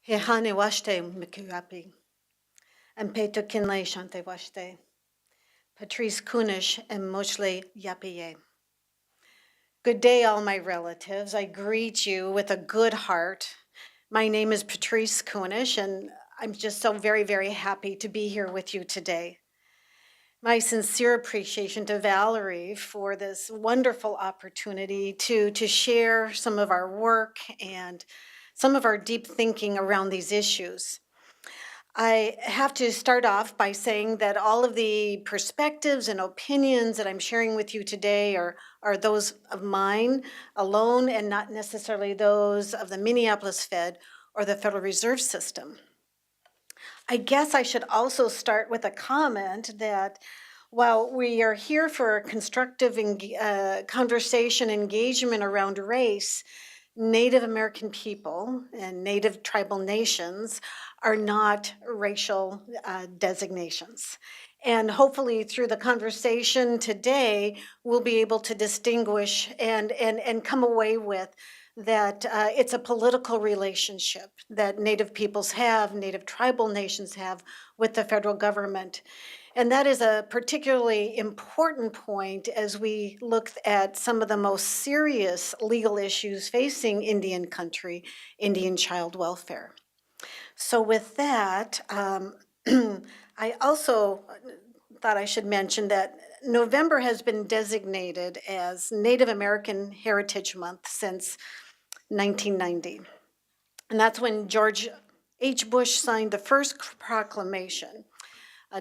He hane washte mikuapi, and peto kinle shante washte, Patrice Kunish and Moshle Yapiye. Good day, all my relatives. I greet you with a good heart. My name is Patrice Kunish, and I'm just so very, very happy to be here with you today. My sincere appreciation to Valerie for this wonderful opportunity to share some of our work and some of our deep thinking around these issues. I have to start off by saying that all of the perspectives and opinions that I'm sharing with you today are those of mine alone and not necessarily those of the Minneapolis Fed or the Federal Reserve System. I guess I should also start with a comment that while we are here for constructive conversation engagement around race, Native American people and Native tribal nations are not racial designations. And hopefully through the conversation today, we'll be able to distinguish and come away with that it's a political relationship that Native peoples have, Native tribal nations have with the federal government. And that is a particularly important point as we look at some of the most serious legal issues facing Indian country, Indian child welfare. So with that, I also thought I should mention that November has been designated as Native American Heritage Month since 1990. And that's when George H. Bush signed the first proclamation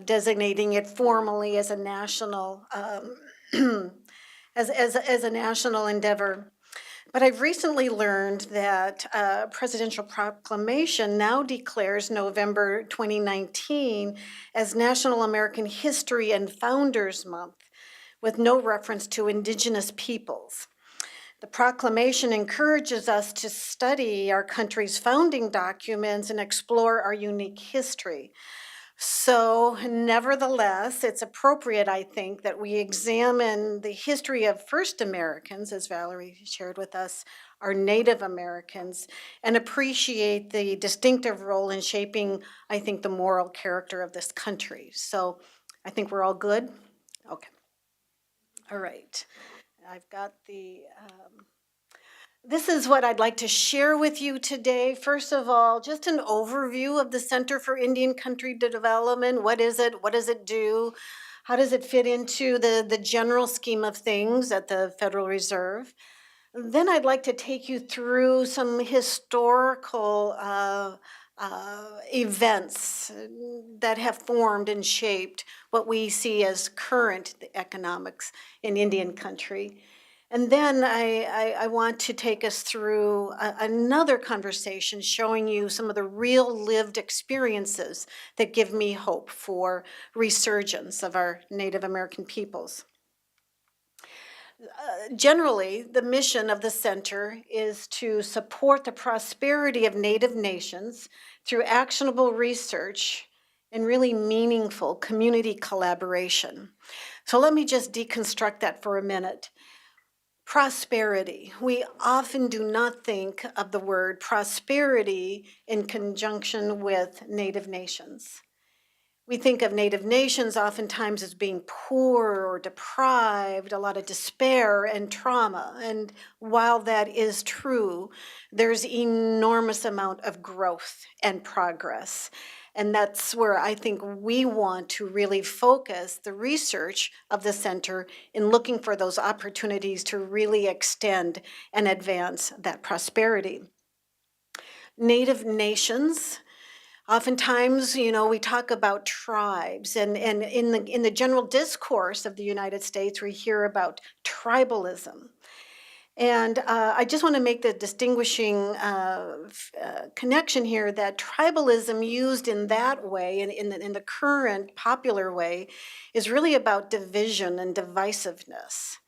designating it formally as a national as a national endeavor. But I've recently learned that a presidential proclamation now declares November 2019 as National American History and Founders Month, with no reference to Indigenous peoples. The proclamation encourages us to study our country's founding documents and explore our unique history. So, nevertheless, it's appropriate, I think, that we examine the history of first Americans, as Valerie shared with us, our Native Americans, and appreciate the distinctive role in shaping, I think, the moral character of this country. So, I think we're all good? Okay. All right. I've got the. This is what I'd like to share with you today. First of all, just an overview of the Center for Indian Country Development. What is it? What does it do? How does it fit into the general scheme of things at the Federal Reserve? Then I'd like to take you through some historical events that have formed and shaped what we see as current economics in Indian country. And then I want to take us through another conversation showing you some of the real lived experiences that give me hope for resurgence of our Native American peoples. Generally, the mission of the center is to support the prosperity of Native nations through actionable research and really meaningful community collaboration. So let me just deconstruct that for a minute. Prosperity. We often do not think of the word prosperity in conjunction with Native nations. We think of Native nations oftentimes as being poor or deprived, a lot of despair and trauma. And while that is true, there's enormous amount of growth and progress. And that's where I think we want to really focus the research of the center in looking for those opportunities to really extend and advance that prosperity. Native nations. Oftentimes, we talk about tribes, and in the general discourse of the United States, we hear about tribalism. And I just want to make the distinguishing connection here that tribalism used in that way, in the current popular way, is really about division and divisiveness.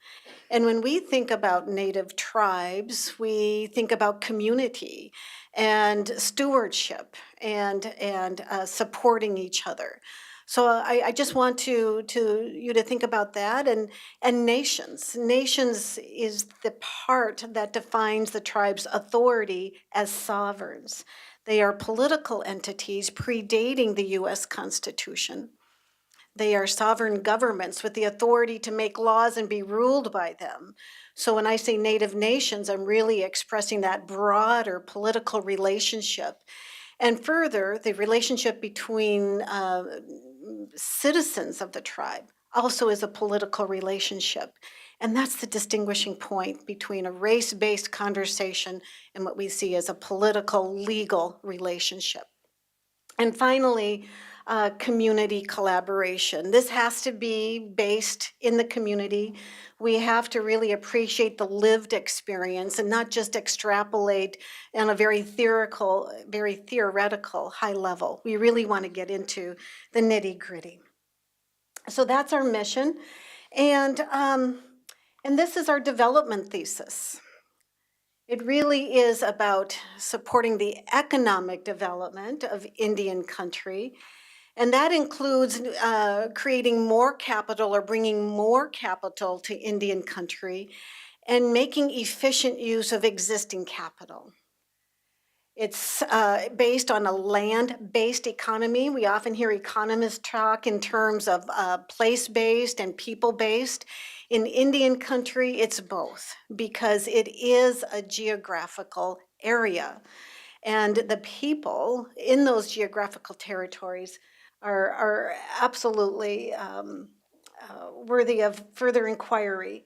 And when we think about Native tribes, we think about community and stewardship and supporting each other. So I just want you to think about that, and nations. Nations is the part that defines the tribe's authority as sovereigns. They are political entities predating the US Constitution. They are sovereign governments with the authority to make laws and be ruled by them. So when I say Native nations, I'm really expressing that broader political relationship. And further, the relationship between citizens of the tribe also is a political relationship. And that's the distinguishing point between a race-based conversation and what we see as a political, legal relationship. And finally, community collaboration. This has to be based in the community. We have to really appreciate the lived experience and not just extrapolate on a very theoretical high level. We really want to get into the nitty gritty. So that's our mission. And this is our development thesis. It really is about supporting the economic development of Indian country, and that includes creating more capital or bringing more capital to Indian country and making efficient use of existing capital. It's based on a land-based economy. We often hear economists talk in terms of place-based and people-based. In Indian country, it's both because it is a geographical area. And the people in those geographical territories are absolutely worthy of further inquiry.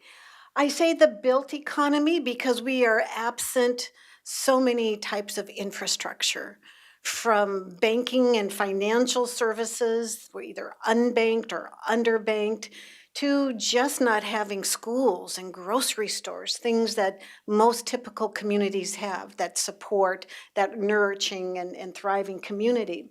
I say the built economy because we are absent so many types of infrastructure, from banking and financial services, we're either unbanked or underbanked, to just not having schools and grocery stores, things that most typical communities have that support that nourishing and thriving community.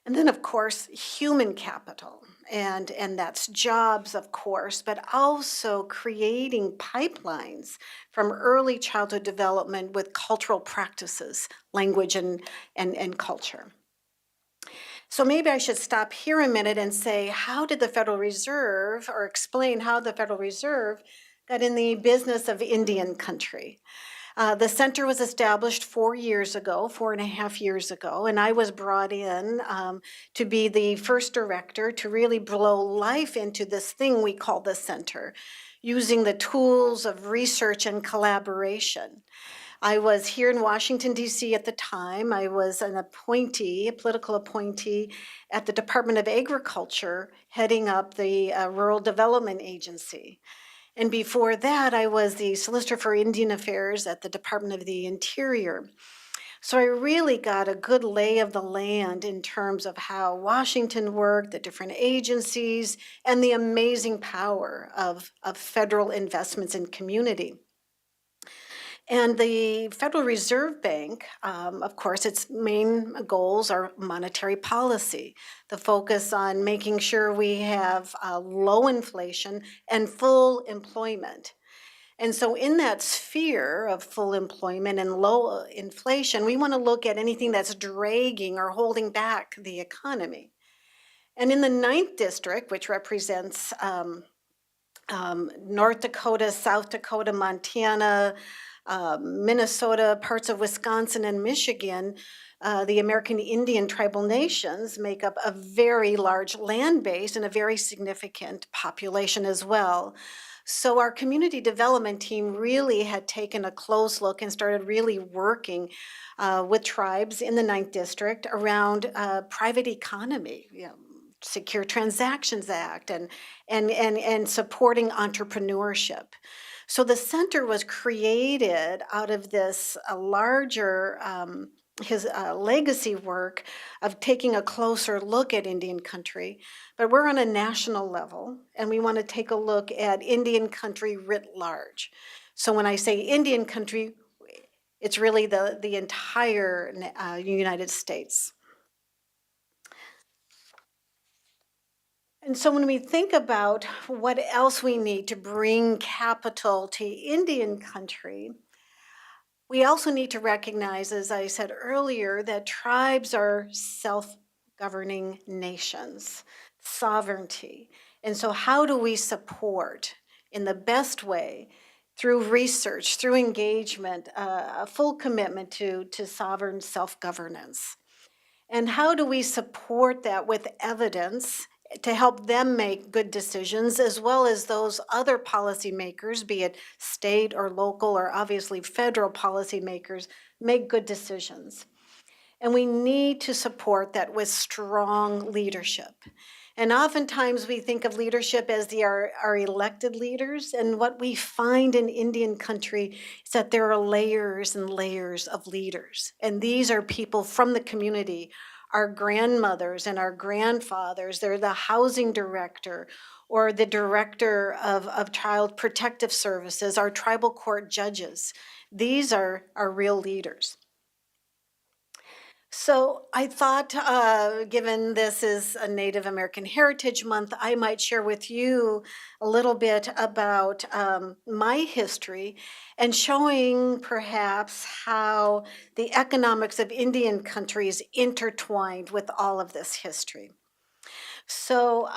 And then, of course, human capital, and that's jobs, of course, but also creating pipelines from early childhood development with cultural practices, language and culture. So maybe I should stop here a minute and say, how did the Federal Reserve, or explain how the Federal Reserve got in the business of Indian country? The center was established 4.5 years ago, and I was brought in to be the first director to really blow life into this thing we call the center, using the tools of research and collaboration. I was here in Washington, D.C. at the time. I was an appointee, a political appointee at the Department of Agriculture, heading up the Rural Development Agency. And before that, I was the Solicitor for Indian Affairs at the Department of the Interior. So I really got a good lay of the land in terms of how Washington worked, the different agencies, and the amazing power of federal investments in community. And the Federal Reserve Bank, of course, its main goals are monetary policy, the focus on making sure we have low inflation and full employment. And so in that sphere of full employment and low inflation, we want to look at anything that's dragging or holding back the economy. And in the 9th District, which represents North Dakota, South Dakota, Montana, Minnesota, parts of Wisconsin and Michigan, the American Indian tribal nations make up a very large land base and a very significant population as well. So our community development team really had taken a close look and started really working with tribes in the 9th District around private economy, Secure Transactions Act, and supporting entrepreneurship. So the center was created out of this larger his legacy work of taking a closer look at Indian country, but we're on a national level, and we want to take a look at Indian country writ large. So when I say Indian country, it's really the entire United States. And so when we think about what else we need to bring capital to Indian country, we also need to recognize, as I said earlier, that tribes are governing nations, sovereignty. And so how do we support in the best way through research, through engagement, a full commitment to sovereign self-governance? And how do we support that with evidence to help them make good decisions, as well as those other policymakers, be it state or local or obviously federal policymakers, make good decisions? And we need to support that with strong leadership. And oftentimes we think of leadership as our elected leaders. And what we find in Indian country is that there are layers and layers of leaders. And these are people from the community, our grandmothers and our grandfathers. They're the housing director or the director of child protective services, our tribal court judges. These are our real leaders. So I thought, given this is a Native American Heritage Month, I might share with you a little bit about my history and showing perhaps how the economics of Indian countries intertwined with all of this history. So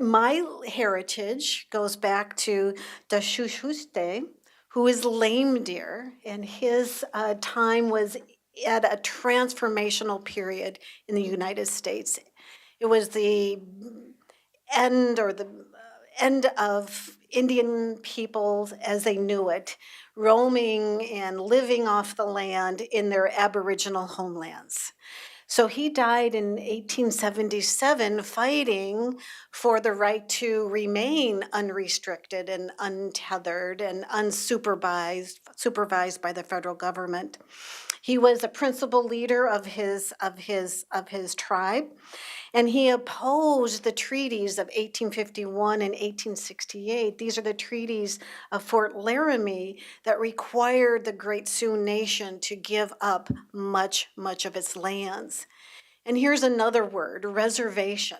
my heritage goes back to the Shushuste, who is lame deer, and his time was at a transformational period in the United States. It was the end of Indian peoples as they knew it, roaming and living off the land in their Aboriginal homelands. So he died in 1877 fighting for the right to remain unrestricted and untethered and supervised by the federal government. He was a principal leader of his tribe, and he opposed the treaties of 1851 and 1868. These are the treaties of Fort Laramie that required the Great Sioux Nation to give up much of its lands. And here's another word, reservation.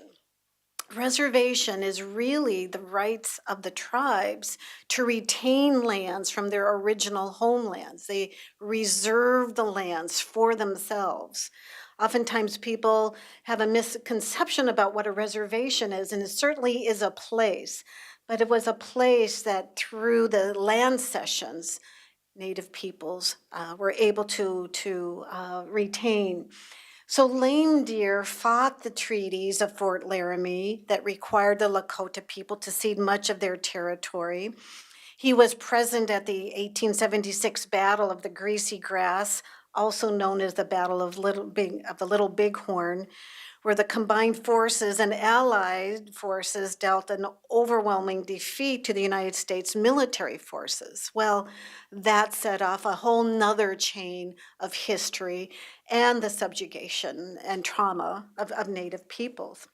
Reservation is really the rights of the tribes to retain lands from their original homelands. They reserve the lands for themselves. Oftentimes people have a misconception about what a reservation is, and it certainly is a place, but it was a place that through the land cessions, Native peoples were able to retain. So lame deer fought the treaties of Fort Laramie that required the Lakota people to cede much of their territory. He was present at the 1876 Battle of the Greasy Grass, also known as the Battle of the Little Bighorn, where the combined forces and allied forces dealt an overwhelming defeat to the United States military forces. Well, that set off a whole nother chain of history and the subjugation and trauma of Native peoples.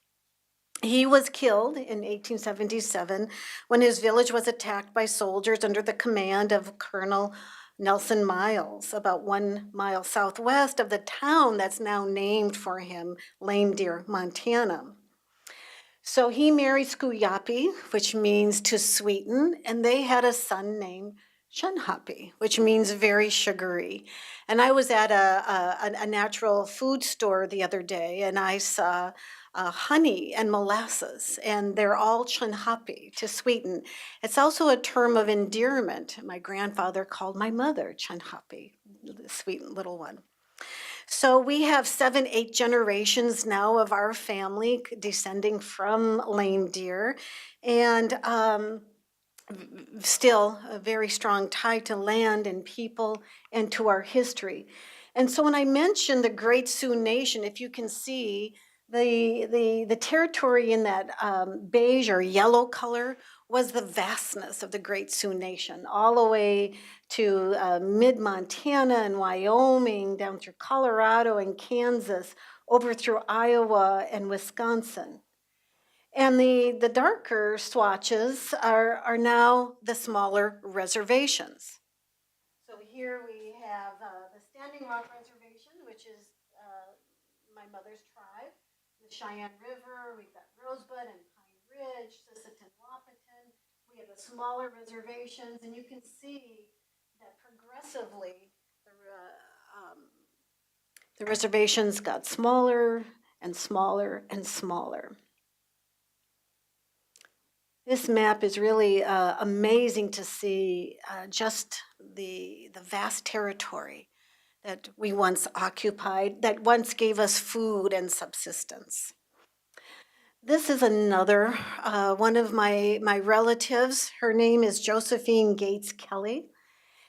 He was killed in 1877 when his village was attacked by soldiers under the command of Colonel Nelson Miles, about 1 mile southwest of the town that's now named for him, Lame Deer, Montana. So he married Skuyapi, which means to sweeten, and they had a son named Shunhapi, which means very sugary. And I was at a natural food store the other day, and I saw honey and molasses, and they're all Chunhapi, to sweeten. It's also a term of endearment. My grandfather called my mother Chunhapi, the sweet little one. So we have 7, 8 generations now of our family descending from lame deer, and still a very strong tie to land and people and to our history. And so when I mentioned the Great Sioux Nation, if you can see, the territory in that beige or yellow color was the vastness of the Great Sioux Nation, all the way to mid-Montana and Wyoming, down through Colorado and Kansas, over through Iowa and Wisconsin. And the darker swatches are now the smaller reservations. So here we have the Standing Rock Reservation, which is my mother's tribe, the Cheyenne River, we've got Rosebud and Pine Ridge, Sisseton, Wapiton. We have the smaller reservations, and you can see that progressively the reservations got smaller and smaller and smaller. This map is really amazing to see just the vast territory that we once occupied, that once gave us food and subsistence. This is another one of my relatives. Her name is Josephine Gates Kelly.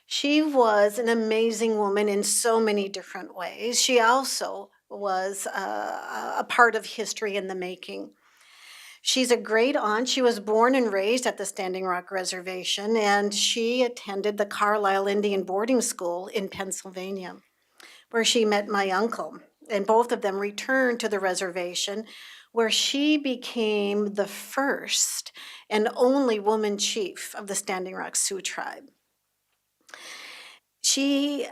She was an amazing woman in so many different ways. She also was a part of history in the making. She's a great aunt. She was born and raised at the Standing Rock Reservation, and she attended the Carlisle Indian boarding school in Pennsylvania, where she met my uncle. And both of them returned to the reservation, where she became the first and only woman chief of the Standing Rock Sioux tribe. She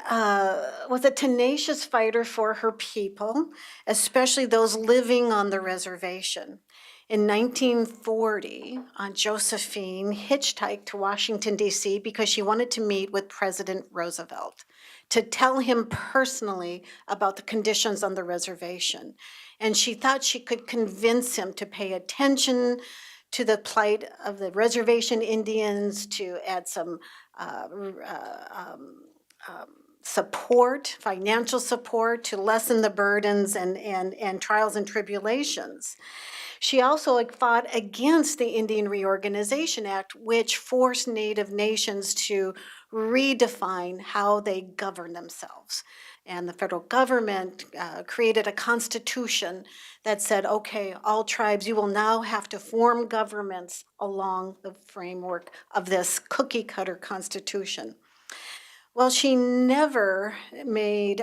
was a tenacious fighter for her people, especially those living on the reservation. In 1940, Josephine hitchhiked to Washington, D.C. because she wanted to meet with President Roosevelt to tell him personally about the conditions on the reservation. And she thought she could convince him to pay attention to the plight of the reservation Indians, to add some support, financial support, to lessen the burdens and trials and tribulations. She also fought against the Indian Reorganization Act, which forced Native nations to redefine how they govern themselves. And the federal government created a constitution that said, okay, all tribes, you will now have to form governments along the framework of this cookie cutter constitution. Well, she never met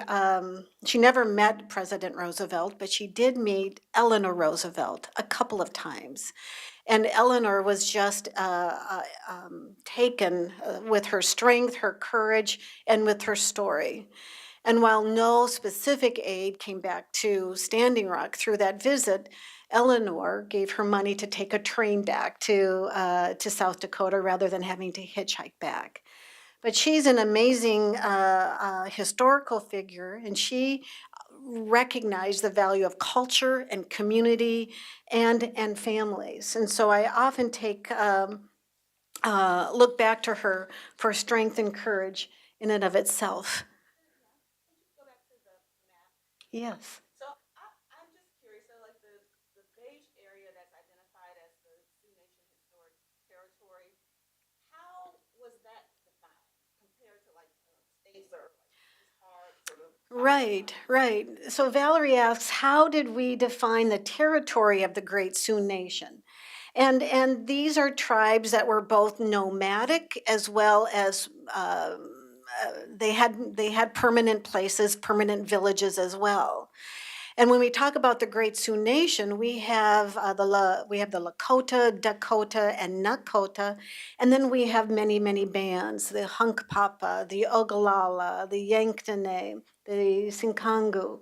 President Roosevelt, but she did meet Eleanor Roosevelt a couple of times. And Eleanor was just taken with her strength, her courage, and with her story. And while no specific aid came back to Standing Rock through that visit, Eleanor gave her money to take a train back to South Dakota rather than having to hitchhike back. But she's an amazing historical figure, and she recognized the value of culture and community and families. And so I often look back to her for strength and courage in and of itself. Yes. So I'm just curious. So, like the beige area that's identified as the Sioux Nation Historic Territory, how was that defined compared to like states or like hard sort of? Right, right. So Valerie asks, how did we define the territory of the Great Sioux Nation? And these are tribes that were both nomadic as well as they had permanent places, permanent villages as well. And when we talk about the Great Sioux Nation, we have the Lakota, Dakota, and Nakota, and then we have many bands: the Hunkpapa, the Ogallala, the Yanktonai, the Sinkangu.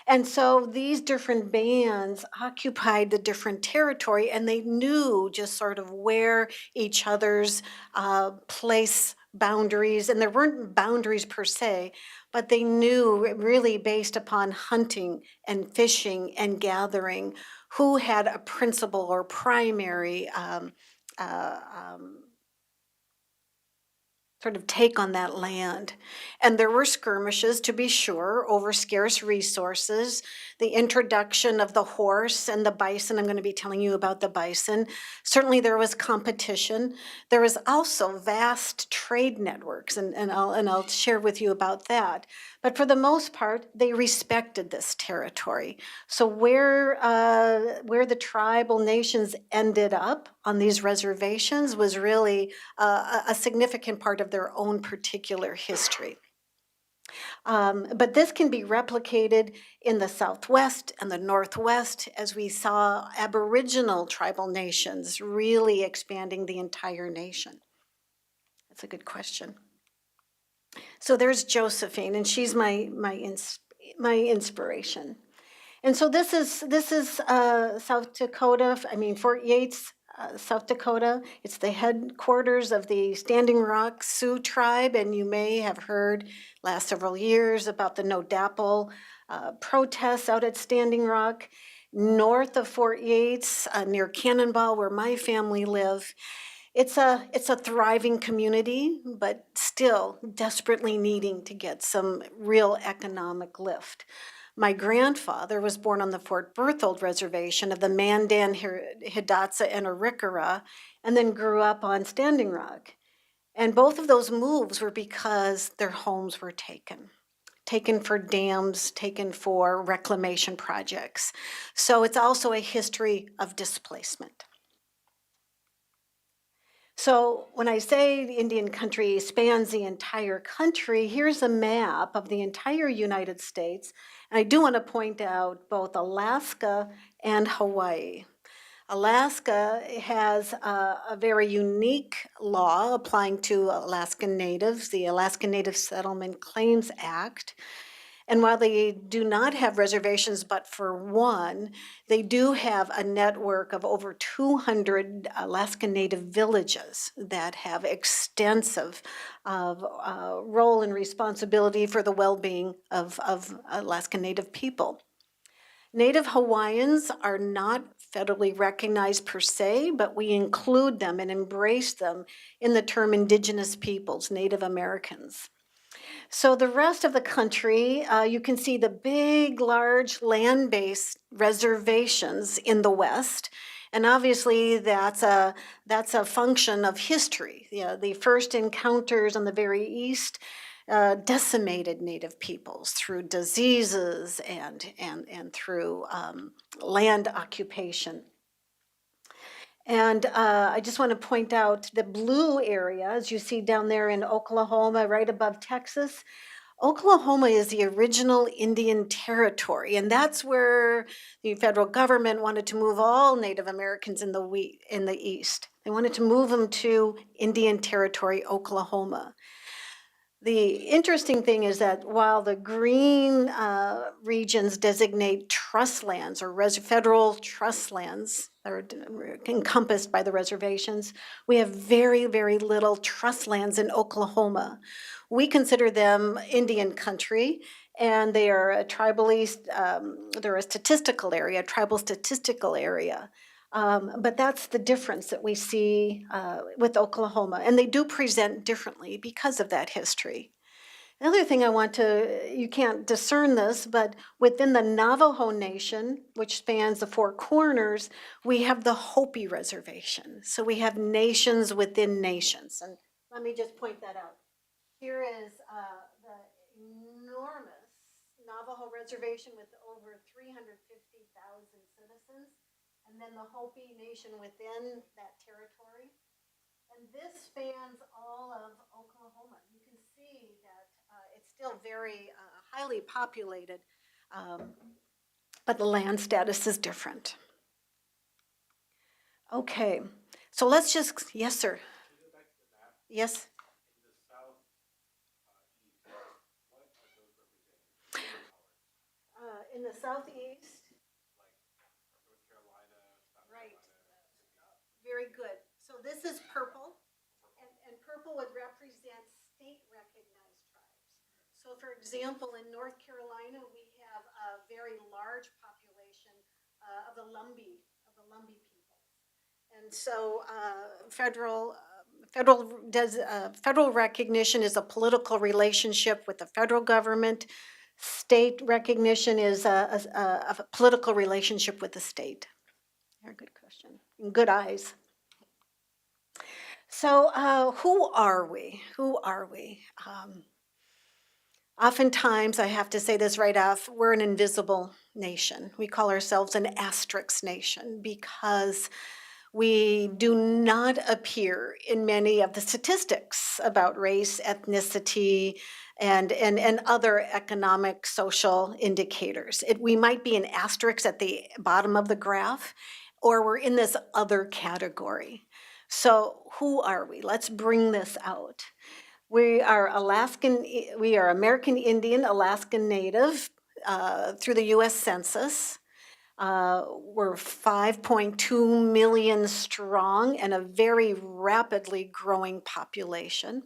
And so these different bands occupied the different territory, and they knew just sort of where each other's place boundaries, and there weren't boundaries per se, but they knew really based upon hunting and fishing and gathering who had a principal or primary uh, um, sort of take on that land. And there were skirmishes, to be sure, over scarce resources, the introduction of the horse and the bison. I'm going to be telling you about the bison. Certainly there was competition. There was also vast trade networks, and I'll share with you about that. But for the most part, they respected this territory. So where the tribal nations ended up on these reservations was really a significant part of their own particular history. But this can be replicated in the Southwest and the Northwest as we saw Aboriginal tribal nations really expanding the entire nation. That's a good question. So there's Josephine, and she's my inspiration. And so this is South Dakota. I mean, Fort Yates, South Dakota. It's the headquarters of the Standing Rock Sioux tribe, and you may have heard last several years about the No Dapple protests out at Standing Rock. north of Fort Yates, near Cannonball, where my family live. It's a thriving community, but still desperately needing to get some real economic lift. My grandfather was born on the Fort Berthold Reservation of the Mandan, Hidatsa, and Arikara, and then grew up on Standing Rock. And both of those moves were because their homes were taken for dams, taken for reclamation projects. So it's also a history of displacement. So when I say the Indian country spans the entire country, here's a map of the entire United States. And I do want to point out both Alaska and Hawaii. Alaska has a very unique law applying to Alaskan Natives, the Alaska Native Settlement Claims Act. And while they do not have reservations but for one, they do have a network of over 200 Alaska Native villages that have extensive role and responsibility for the well-being of Alaska Native people. Native Hawaiians are not federally recognized per se, but we include them and embrace them in the term Indigenous peoples, Native Americans. So the rest of the country, you can see the big, large land-based reservations in the West. And obviously that's a function of history. The first encounters on the very East decimated Native peoples through diseases and through land occupation. And I just want to point out the blue area, as you see down there in Oklahoma, right above Texas. Oklahoma is the original Indian territory, and that's where the federal government wanted to move all Native Americans in the East. They wanted to move them to Indian Territory, Oklahoma. The interesting thing is that while the green regions designate trust lands or federal trust lands that are encompassed by the reservations, we have very, very little trust lands in Oklahoma. We consider them Indian country, and they are a they're a statistical area, a tribal statistical area. But that's the difference that we see with Oklahoma. And they do present differently because of that history. The other thing you can't discern this, but within the Navajo Nation, which spans the Four Corners, we have the Hopi Reservation. So we have nations within nations. And let me just point that out. Here is the enormous Navajo Reservation with over 350,000 citizens, and then the Hopi Nation within that territory. And this spans all of Oklahoma. You can see that it's still very highly populated, but the land status is different. Okay, so let's just, yes, sir. Yes. In the southeast. Right. Very good. So this is purple, and purple would represent state recognized tribes. So for example, in North Carolina, we have a very large population of the Lumbee people. And so federal recognition is a political relationship with the federal government. State recognition is a political relationship with the state. Very good question. And good eyes. So who are we? Who are we? Oftentimes, I have to say this right off, we're an invisible nation. We call ourselves an asterisk nation because we do not appear in many of the statistics about race, ethnicity, and other economic, social indicators. We might be an asterisk at the bottom of the graph, or we're in this other category. So who are we? Let's bring this out. We are American Indian, Alaskan Native through the US Census. We're 5.2 million strong and a very rapidly growing population.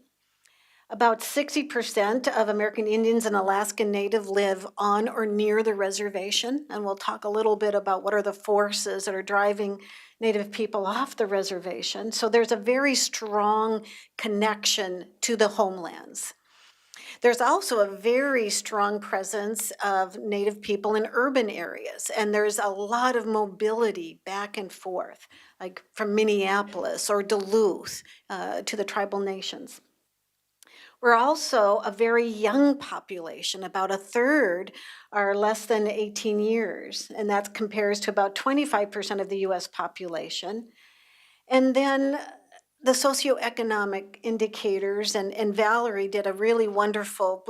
About 60% of American Indians and Alaskan Native live on or near the reservation, and we'll talk a little bit about what are the forces that are driving Native people off the reservation. So there's a very strong connection to the homelands. There's also a very strong presence of Native people in urban areas, and there's a lot of mobility back and forth, like from Minneapolis or Duluth to the tribal nations. We're also a very young population. About a third are less than 18 years, and that compares to about 25% of the US population. And then the socioeconomic indicators, and Valerie did a really wonderful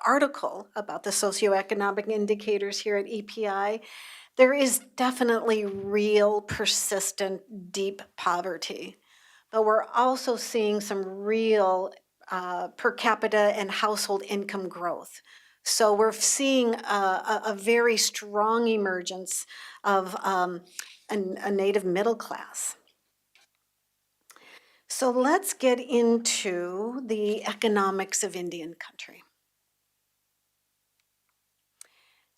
article about the socioeconomic indicators here at EPI. There is definitely real, persistent, deep poverty, but we're also seeing some real per capita and household income growth. So we're seeing a very strong emergence of a Native middle class. So let's get into the economics of Indian country.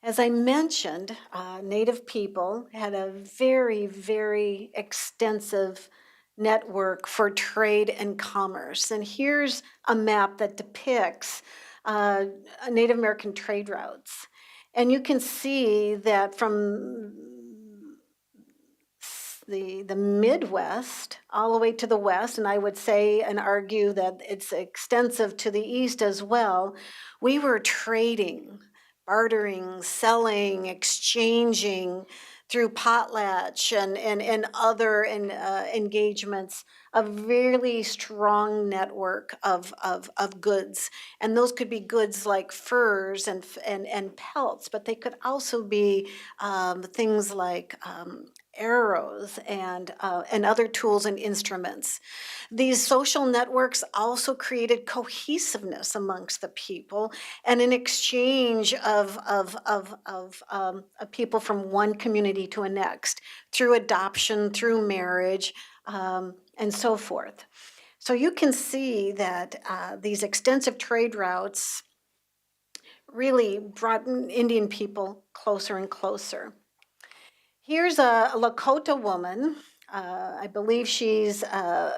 As I mentioned, Native people had a very, very extensive network for trade and commerce. And here's a map that depicts Native American trade routes. And you can see that from the Midwest all the way to the West, and I would say and argue that it's extensive to the East as well, we were trading, bartering, selling, exchanging through potlatch and other engagements, a really strong network of goods. And those could be goods like furs and pelts, but they could also be things like arrows and other tools and instruments. These social networks also created cohesiveness amongst the people and an exchange of people from one community to a next through adoption, through marriage, and so forth. So you can see that these extensive trade routes really brought Indian people closer and closer. Here's a Lakota woman. I believe she's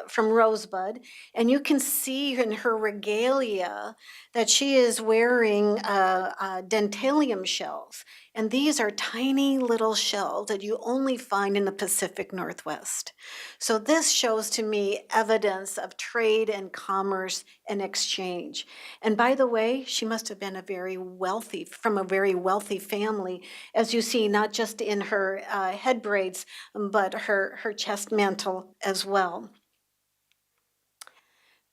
from Rosebud. And you can see in her regalia that she is wearing dentalium shells. And these are tiny little shells that you only find in the Pacific Northwest. So this shows to me evidence of trade and commerce and exchange. And by the way, she must have been from a very wealthy family, as you see, not just in her head braids, but her chest mantle as well.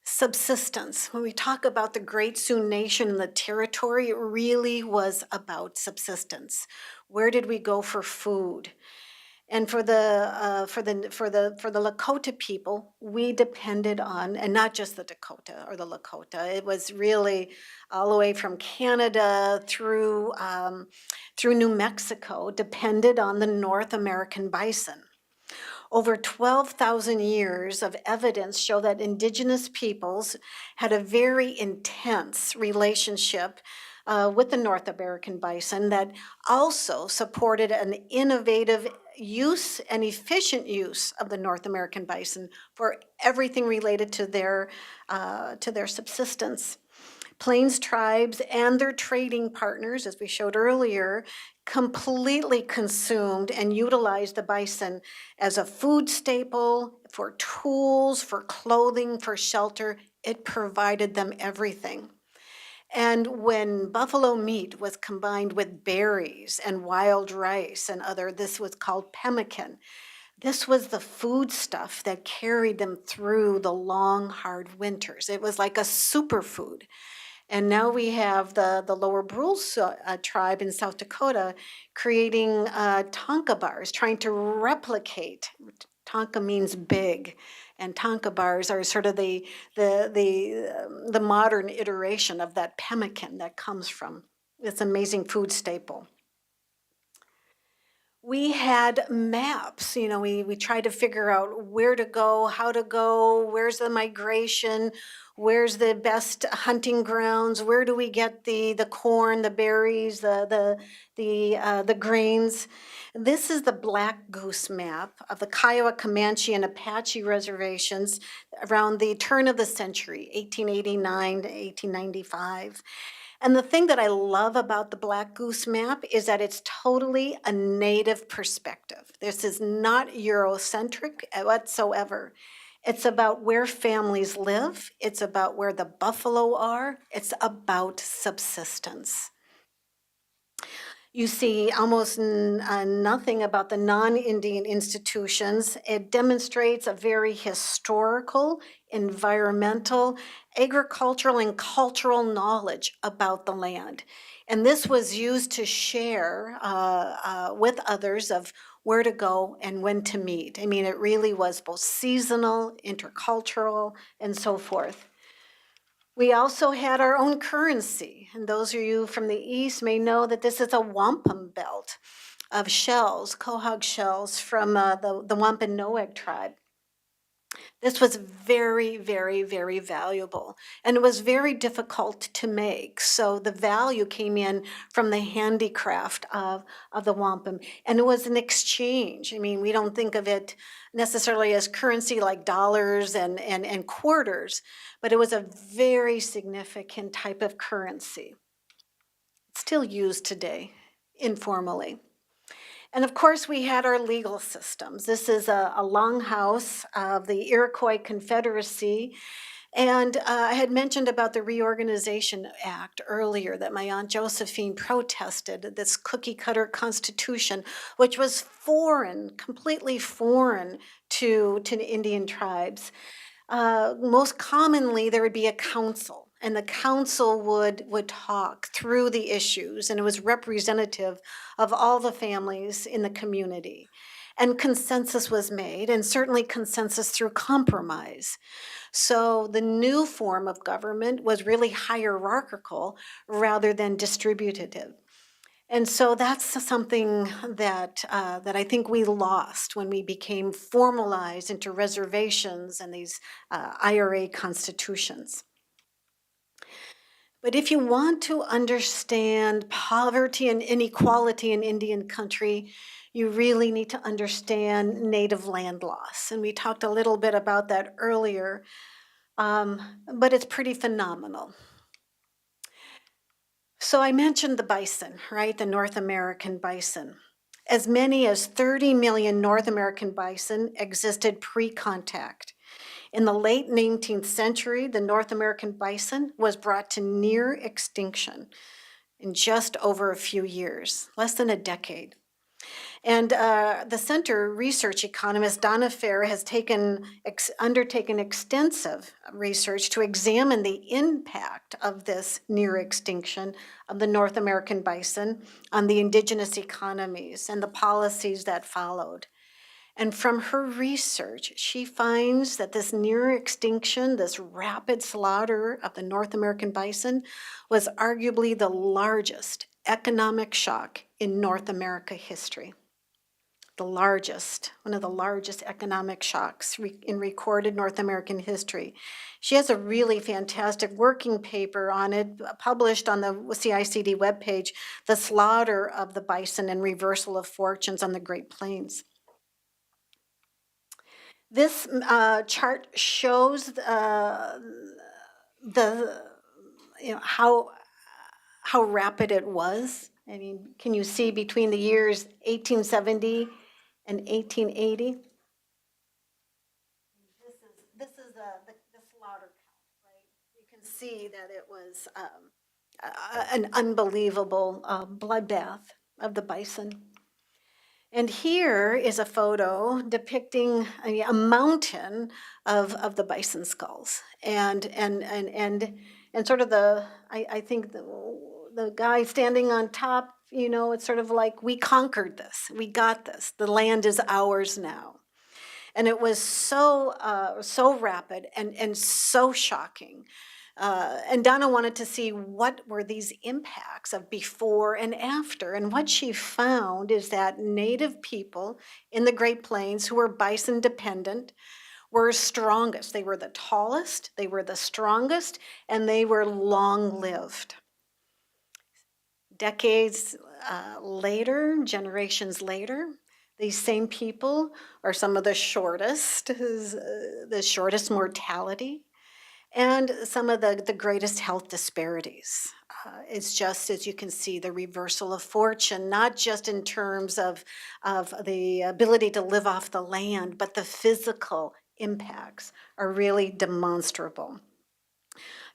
Subsistence. When we talk about the Great Sioux Nation and the territory, it really was about subsistence. Where did we go for food? And for the Lakota people, we depended on, and not just the Dakota or the Lakota, it was really all the way from Canada through New Mexico, depended on the North American bison. Over 12,000 years of evidence show that indigenous peoples had a very intense relationship with the North American bison that also supported an innovative use and efficient use of the North American bison for everything related to their subsistence. Plains tribes and their trading partners, as we showed earlier, completely consumed and utilized the bison as a food staple, for tools, for clothing, for shelter. It provided them everything. And when buffalo meat was combined with berries and wild rice and this was called pemmican. This was the food stuff that carried them through the long, hard winters. It was like a superfood. And now we have the Lower Brule tribe in South Dakota creating tonka bars, trying to replicate. Tonka means big, and tonka bars are sort of the modern iteration of that pemmican that comes from this amazing food staple. We had maps, we tried to figure out where to go, how to go, where's the migration, Where's the best hunting grounds? Where do we get the corn, the berries, the grains? This is the Black Goose map of the Kiowa, Comanche, and Apache reservations around the turn of the century, 1889 to 1895. And the thing that I love about the Black Goose map is that it's totally a native perspective. This is not Eurocentric whatsoever. It's about where families live. It's about where the buffalo are. It's about subsistence. You see almost nothing about the non-Indian institutions. It demonstrates a very historical, environmental, agricultural, and cultural knowledge about the land. And this was used to share with others of where to go and when to meet. I mean, it really was both seasonal, intercultural, and so forth. We also had our own currency, and those of you from the East may know that this is a wampum belt of shells, quahog shells from the Wampanoag tribe. This was very, very, very valuable, and it was very difficult to make. So the value came in from the handicraft of the wampum, and it was an exchange. I mean, we don't think of it necessarily as currency like dollars and quarters, but it was a very significant type of currency. It's still used today, informally. And of course, we had our legal systems. This is a longhouse of the Iroquois Confederacy. And I had mentioned about the Reorganization Act earlier that my Aunt Josephine protested, this cookie cutter constitution, which was foreign, completely foreign to Indian tribes. Most commonly, there would be a council, and the council would talk through the issues, and it was representative of all the families in the community. And consensus was made, and certainly consensus through compromise. So the new form of government was really hierarchical rather than distributive. And so that's something that I think we lost when we became formalized into reservations and these IRA constitutions. But if you want to understand poverty and inequality in Indian country, you really need to understand native land loss. And we talked a little bit about that earlier, but it's pretty phenomenal. So I mentioned the bison, right? The North American bison. As many as 30 million North American bison existed pre-contact. In the late 19th century, the North American bison was brought to near extinction in just over a few years, less than a decade. And the center research economist Donna Fair has undertaken extensive research to examine the impact of this near extinction of the North American bison on the indigenous economies and the policies that followed. And from her research, she finds that this near extinction, this rapid slaughter of the North American bison, was arguably the largest economic shock in North America history. One of the largest economic shocks in recorded North American history. She has a really fantastic working paper on it, published on the CICD webpage, The Slaughter of the Bison and Reversal of Fortunes on the Great Plains. This chart shows how rapid it was. I mean, can you see between the years 1870 and 1880? This is the slaughter count, right? You can see that it was an unbelievable bloodbath of the bison. And here is a photo depicting a mountain of the bison skulls, and sort of I think the guy standing on top. It's sort of like, we conquered this, we got this. The land is ours now, and it was so rapid and so shocking. And Donna wanted to see what were these impacts of before and after. And what she found is that Native people in the Great Plains who were bison dependent were strongest. They were the tallest, they were the strongest, and they were long-lived. Decades later, generations later, these same people are some of the shortest mortality, and some of the greatest health disparities. It's just, as you can see, the reversal of fortune, not just in terms of the ability to live off the land, but the physical impacts are really demonstrable.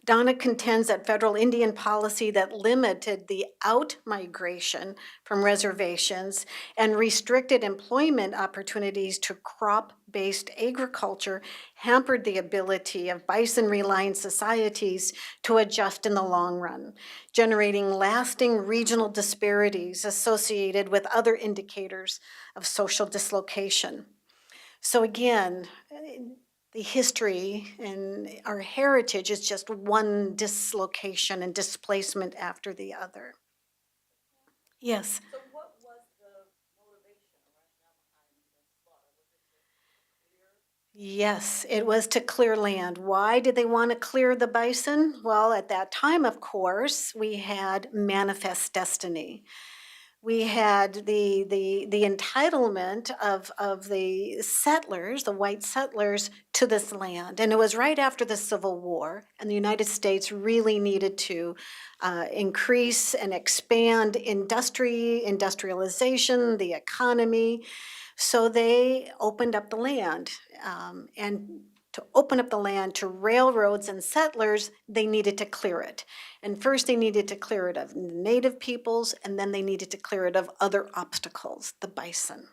Donna contends that federal Indian policy that limited the out-migration from reservations and restricted employment opportunities to crop-based agriculture hampered the ability of bison-reliant societies to adjust in the long run, generating lasting regional disparities associated with other indicators of social dislocation. So again, the history and our heritage is just one dislocation and displacement after the other. Yes. So what was the motivation or rationale behind the slaughter? Was it just clear? Yes, it was to clear land. Why did they want to clear the bison? Well, at that time, of course, we had manifest destiny. We had the entitlement of the settlers, the white settlers, to this land. And it was right after the Civil War, and the United States really needed to increase and expand industrialization, the economy. So they opened up the land. And to open up the land to railroads and settlers, they needed to clear it. And first they needed to clear it of native peoples, and then they needed to clear it of other obstacles, the bison.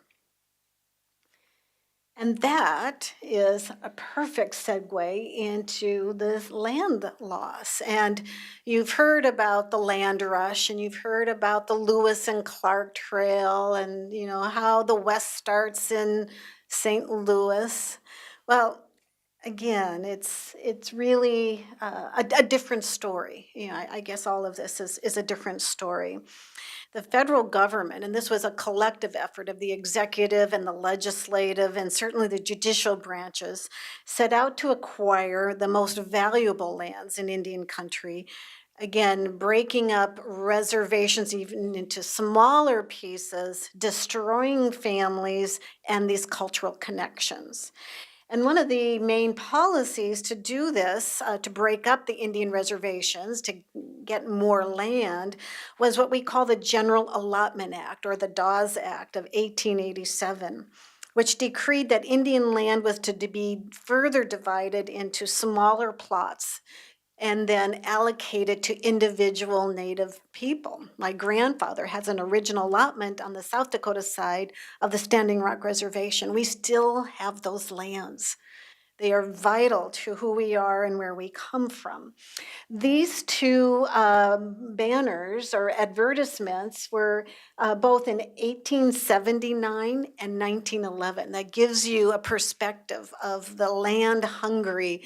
And that is a perfect segue into the land loss. And you've heard about the land rush, and you've heard about the Lewis and Clark Trail, and you know how the West starts in St. Louis. Well, again, it's really a different story. You know, I guess all of this is a different story. The federal government, and this was a collective effort of the executive and the legislative and certainly the judicial branches, set out to acquire the most valuable lands in Indian country, again, breaking up reservations even into smaller pieces, destroying families and these cultural connections. And one of the main policies to do this, to break up the Indian reservations, to get more land, was what we call the General Allotment Act, or the Dawes Act of 1887, which decreed that Indian land was to be further divided into smaller plots and then allocated to individual Native people. My grandfather has an original allotment on the South Dakota side of the Standing Rock Reservation. We still have those lands. They are vital to who we are and where we come from. These two banners or advertisements were both in 1879 and 1911. That gives you a perspective of the land-hungry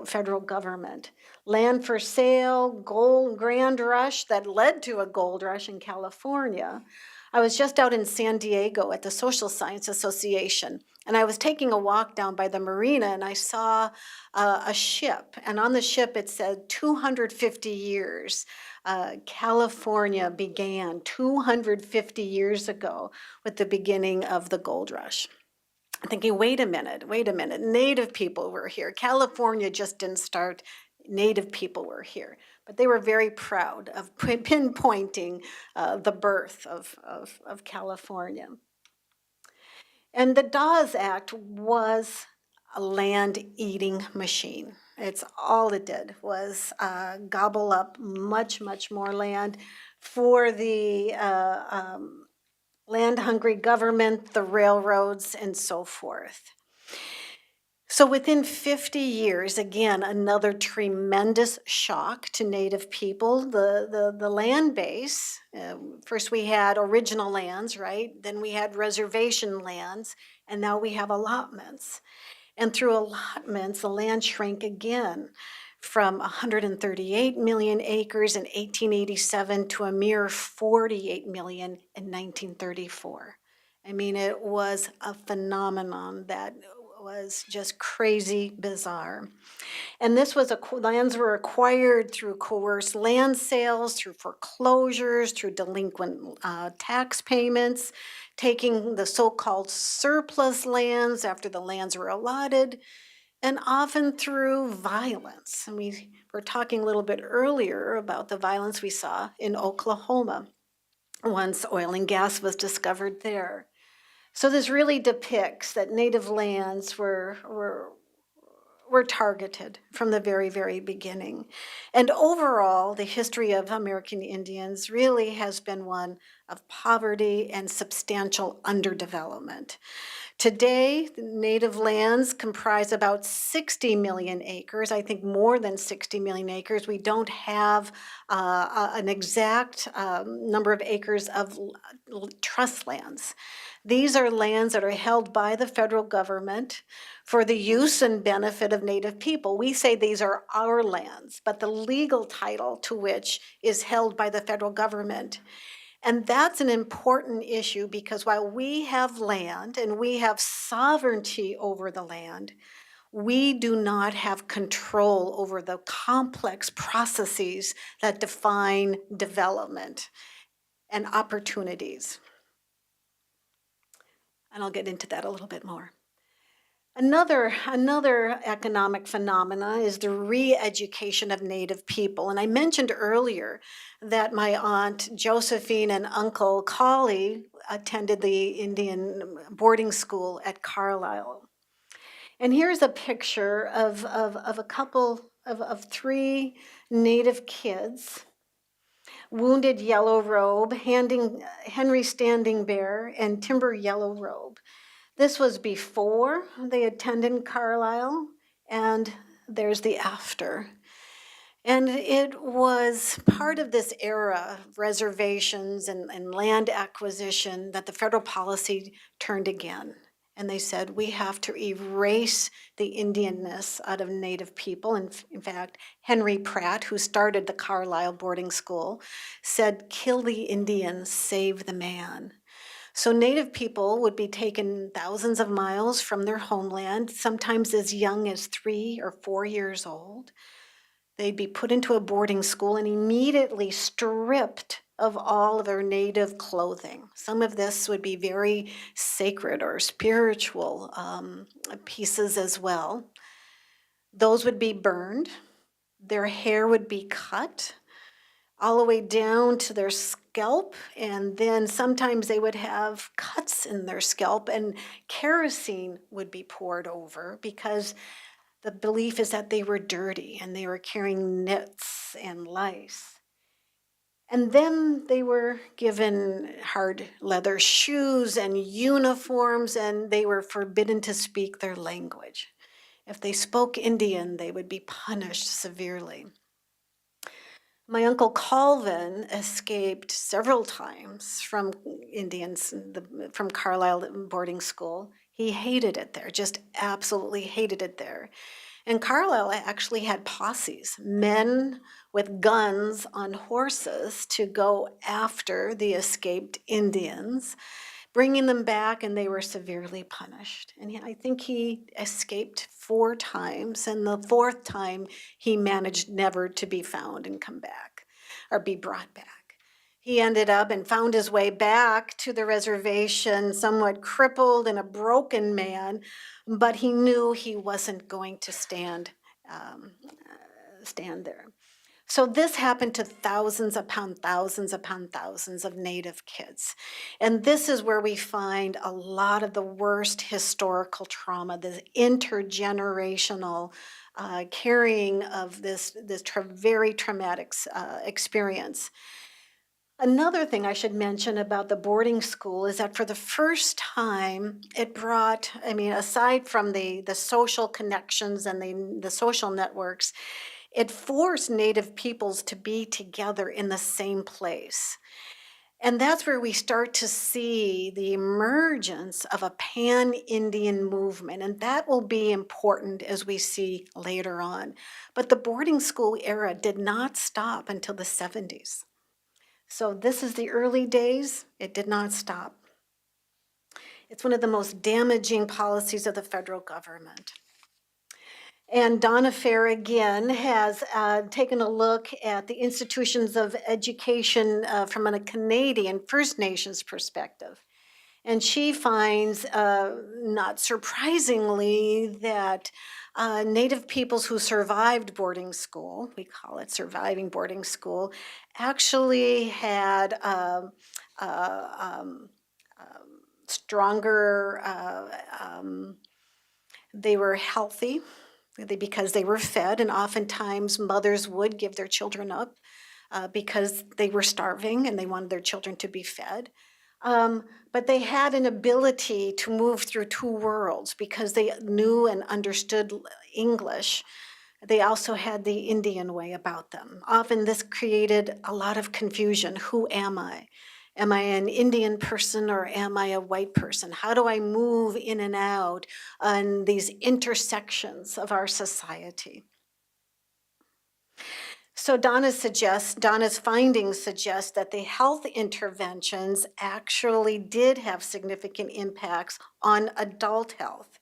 federal government. Land for sale, gold grand rush that led to a gold rush in California. I was just out in San Diego at the Social Science Association, and I was taking a walk down by the marina, and I saw a ship, and on the ship it said 250 years. California began 250 years ago with the beginning of the gold rush. I'm thinking, wait a minute, Native people were here. California just didn't start, Native people were here. But they were very proud of pinpointing the birth of California. And the Dawes Act was a land-eating machine. It's all it did was gobble up much, much more land for the land-hungry government, the railroads, and so forth. So within 50 years, again, another tremendous shock to Native people. The land base, first we had original lands, right? Then we had reservation lands, and now we have allotments. And through allotments, the land shrank again from 138 million acres in 1887 to a mere 48 million in 1934. I mean, it was a phenomenon that was just crazy bizarre. And this was lands were acquired through coerced land sales, through foreclosures, through delinquent tax payments, taking the so-called surplus lands after the lands were allotted, and often through violence. And we were talking a little bit earlier about the violence we saw in Oklahoma once oil and gas was discovered there. So this really depicts that native lands were targeted from the very, very beginning. And overall, the history of American Indians really has been one of poverty and substantial underdevelopment. Today, the native lands comprise about 60 million acres, I think more than 60 million acres. We don't have an exact number of acres of trust lands. These are lands that are held by the federal government for the use and benefit of Native people. We say these are our lands, but the legal title to which is held by the federal government. And that's an important issue because while we have land and we have sovereignty over the land, we do not have control over the complex processes that define development and opportunities. And I'll get into that a little bit more. Another economic phenomena is the re-education of Native people. And I mentioned earlier that my aunt Josephine and uncle Collie attended the Indian boarding school at Carlisle. And here's a picture of a couple of three Native kids, Wounded Yellow Robe, Henry Standing Bear, and Timber Yellow Robe. This was before they attended Carlisle, and there's the after. And it was part of this era of reservations and land acquisition that the federal policy turned again. And they said, we have to erase the Indianness out of Native people. And in fact, Henry Pratt, who started the Carlisle boarding school, said, kill the Indian, save the man. So Native people would be taken thousands of miles from their homeland, sometimes as young as 3 or 4 years old. They'd be put into a boarding school and immediately stripped of all of their Native clothing. Some of this would be very sacred or spiritual pieces as well. Those would be burned. Their hair would be cut all the way down to their scalp, and then sometimes they would have cuts in their scalp, and kerosene would be poured over because the belief is that they were dirty and they were carrying nits and lice. And then they were given hard leather shoes and uniforms, and they were forbidden to speak their language. If they spoke Indian, they would be punished severely. My uncle Calvin escaped several times from Indians, from Carlisle boarding school. He hated it there, just absolutely hated it there. And Carlisle actually had posses, men with guns on horses to go after the escaped Indians, bringing them back, and they were severely punished. And I think he escaped 4 times, and the 4th time he managed never to be found and come back or be brought back. He ended up and found his way back to the reservation, somewhat crippled and a broken man, but he knew he wasn't going to stand there. So this happened to thousands upon thousands upon thousands of Native kids. And this is where we find a lot of the worst historical trauma, the intergenerational carrying of this very traumatic experience. Another thing I should mention about the boarding school is that for the first time, it brought, aside from the social connections and the social networks, it forced Native peoples to be together in the same place. And that's where we start to see the emergence of a pan-Indian movement, and that will be important as we see later on. But the boarding school era did not stop until the 70s. So this is the early days. It did not stop. It's one of the most damaging policies of the federal government. And Donna Fair, again, has taken a look at the institutions of education from a Canadian First Nations perspective. And she finds, not surprisingly, that Native peoples who survived boarding school, we call it surviving boarding school, actually had stronger, they were healthy because they were fed, and oftentimes mothers would give their children up because they were starving and they wanted their children to be fed. But they had an ability to move through two worlds because they knew and understood English. They also had the Indian way about them. Often this created a lot of confusion. Who am I? Am I an Indian person or am I a white person? How do I move in and out on these intersections of our society? So Donna's findings suggest that the health interventions actually did have significant impacts on adult health.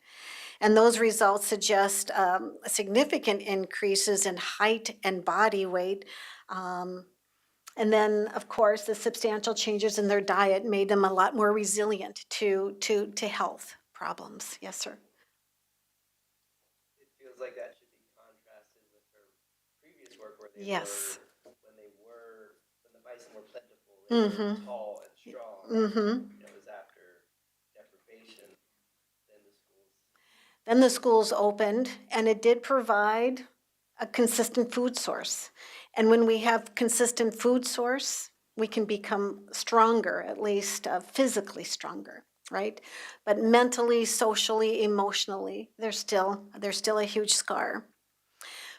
And those results suggest significant increases in height and body weight. And then, of course, the substantial changes in their diet made them a lot more resilient to health problems. Yes, sir. It feels like that should be contrasted with her previous work where Yes. When the bison were plentiful, they were tall and strong. It was after deprivation, then the schools. Then the schools opened, and it did provide a consistent food source. And when we have consistent food source, we can become stronger, at least physically stronger, right? But mentally, socially, emotionally, there's still a huge scar.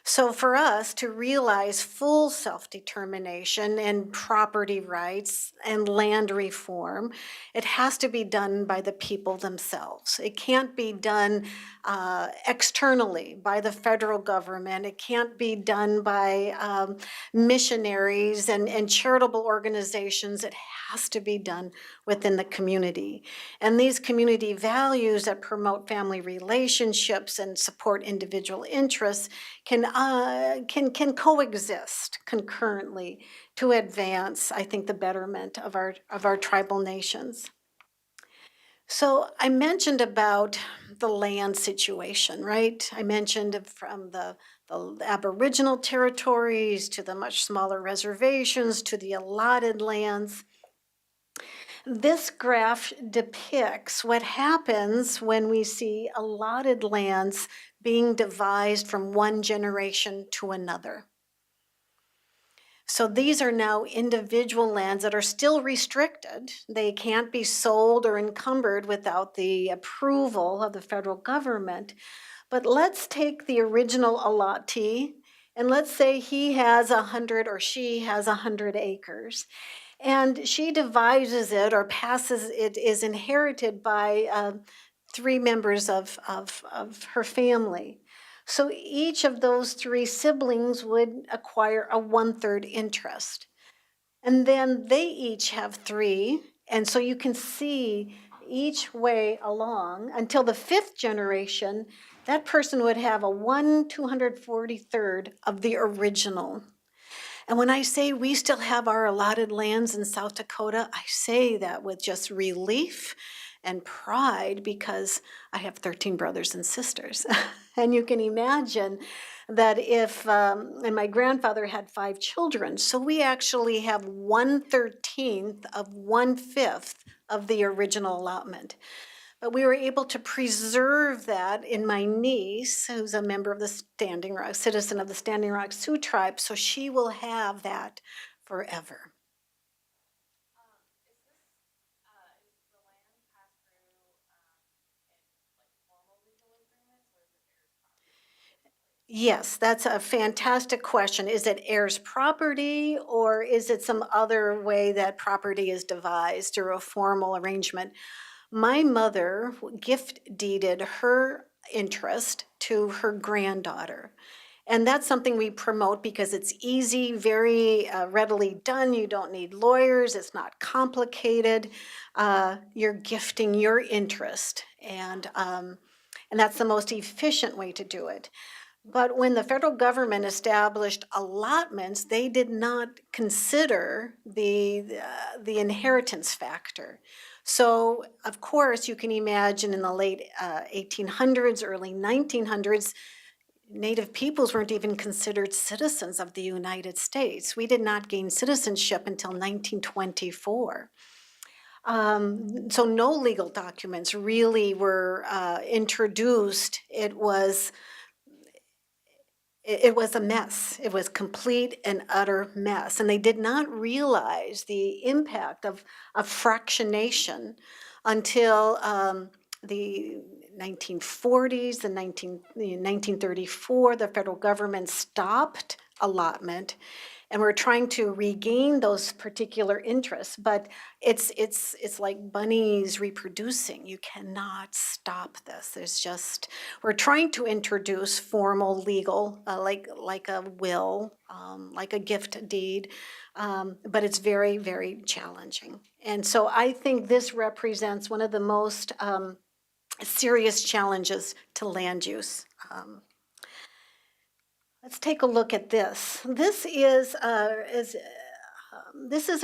So for us to realize full self-determination and property rights and land reform, it has to be done by the people themselves. It can't be done externally by the federal government. It can't be done by missionaries and charitable organizations. It has to be done within the community. And these community values that promote family relationships and support individual interests can coexist concurrently to advance, I think, the betterment of our tribal nations. So I mentioned about the land situation, right? I mentioned from the Aboriginal territories to the much smaller reservations to the allotted lands. This graph depicts what happens when we see allotted lands being devised from one generation to another. So these are now individual lands that are still restricted. They can't be sold or encumbered without the approval of the federal government. But let's take the original allottee, and let's say he has 100 or she has 100 acres. And she devises it or passes it, is inherited by 3 members of her family. So each of those 3 siblings would acquire a 1/3 interest. And then they each have 3. And so you can see each way along until the 5th generation, that person would have a 1/243 of the original. And when I say we still have our allotted lands in South Dakota, I say that with just relief and pride because I have 13 brothers and sisters. And you can imagine that if, and my grandfather had 5 children, so we actually have 1/13 of 1/5 of the original allotment. But we were able to preserve that in my niece, who's a member of the Standing Rock, citizen of the Standing Rock Sioux tribe, so she will have that forever. Is the land passed through in like formal legal agreements, or is it heirs property? Yes, that's a fantastic question. Is it heirs property or is it some other way that property is devised through a formal arrangement? My mother gift deeded her interest to her granddaughter. And that's something we promote because it's easy, very readily done. You don't need lawyers. It's not complicated. You're gifting your interest, and that's the most efficient way to do it. But when the federal government established allotments, they did not consider the inheritance factor. So, of course, you can imagine in the late 1800s, early 1900s, Native peoples weren't even considered citizens of the United States. We did not gain citizenship until 1924. So no legal documents really were introduced. It was a mess. It was complete and utter mess. And they did not realize the impact of fractionation until the 1940s, the 1934, the federal government stopped allotment, and we're trying to regain those particular interests. But it's like bunnies reproducing. You cannot stop this. We're trying to introduce formal legal, like a will, like a gift deed, but it's very, very challenging. And so I think this represents one of the most serious challenges to land use. Let's take a look at this. This is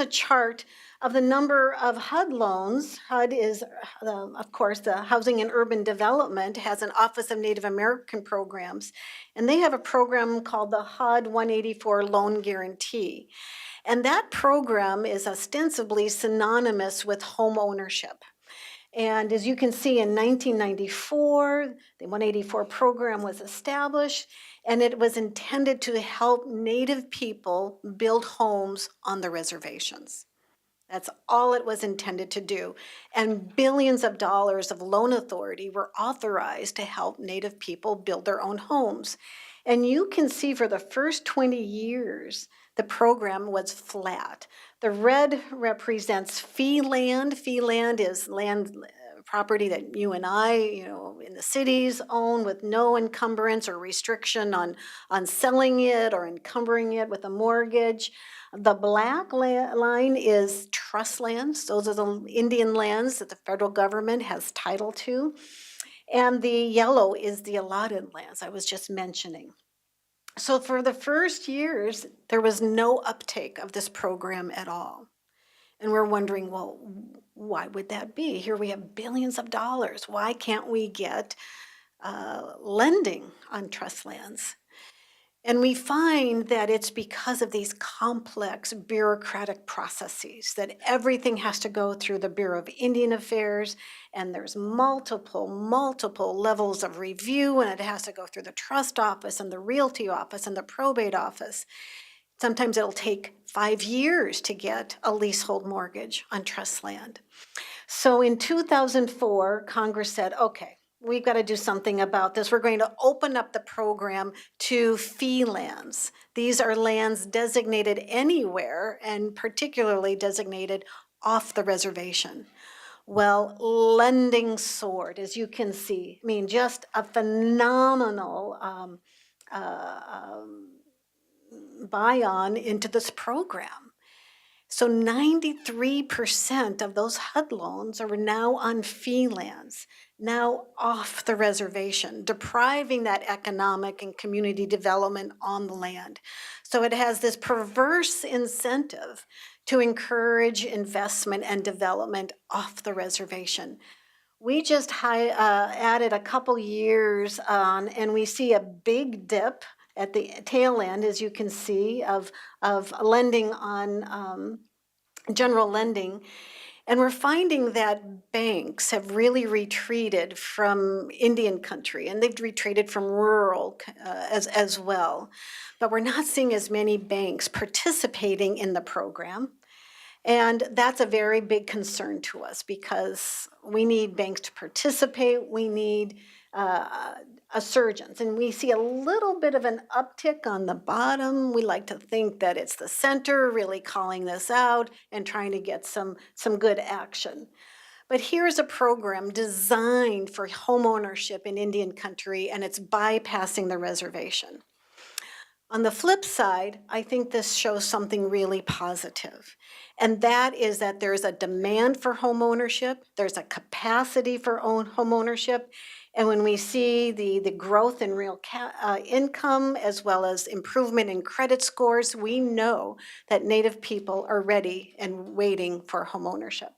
a chart of the number of HUD loans. HUD is, of course, the Housing and Urban Development has an Office of Native American Programs, and they have a program called the HUD 184 Loan Guarantee. And that program is ostensibly synonymous with home ownership. And as you can see, in 1994, the 184 program was established, and it was intended to help Native people build homes on the reservations. That's all it was intended to do. And billions of dollars of loan authority were authorized to help Native people build their own homes. And you can see for the first 20 years, the program was flat. The red represents fee land. Fee land is land property that you and I, in the cities own with no encumbrance or restriction on selling it or encumbering it with a mortgage. The black line is trust lands. Those are the Indian lands that the federal government has title to. And the yellow is the allotted lands I was just mentioning. So for the first years, there was no uptake of this program at all. And we're wondering, well, why would that be? Here we have billions of dollars. Why can't we get lending on trust lands? And we find that it's because of these complex bureaucratic processes, that everything has to go through the Bureau of Indian Affairs, and there's multiple levels of review, and it has to go through the trust office and the realty office and the probate office. Sometimes it'll take 5 years to get a leasehold mortgage on trust land. So in 2004, Congress said, okay, we've got to do something about this. We're going to open up the program to fee lands. These are lands designated anywhere, and particularly designated off the reservation. Well, lending soared, as you can see. I mean, just a phenomenal buy-on into this program. So 93% of those HUD loans are now on fee lands, now off the reservation, depriving that economic and community development on the land. So it has this perverse incentive to encourage investment and development off the reservation. We just added a couple years on, and we see a big dip at the tail end, as you can see, of lending on general lending. And we're finding that banks have really retreated from Indian country, and they've retreated from rural as well. But we're not seeing as many banks participating in the program. And that's a very big concern to us because we need banks to participate. We need a surgeons. And we see a little bit of an uptick on the bottom. We like to think that it's the center really calling this out and trying to get some good action. But here's a program designed for homeownership in Indian country, and it's bypassing the reservation. On the flip side, I think this shows something really positive, and that is that there's a demand for home ownership, there's a capacity for home ownership, and when we see the growth in real income as well as improvement in credit scores, we know that Native people are ready and waiting for home ownership,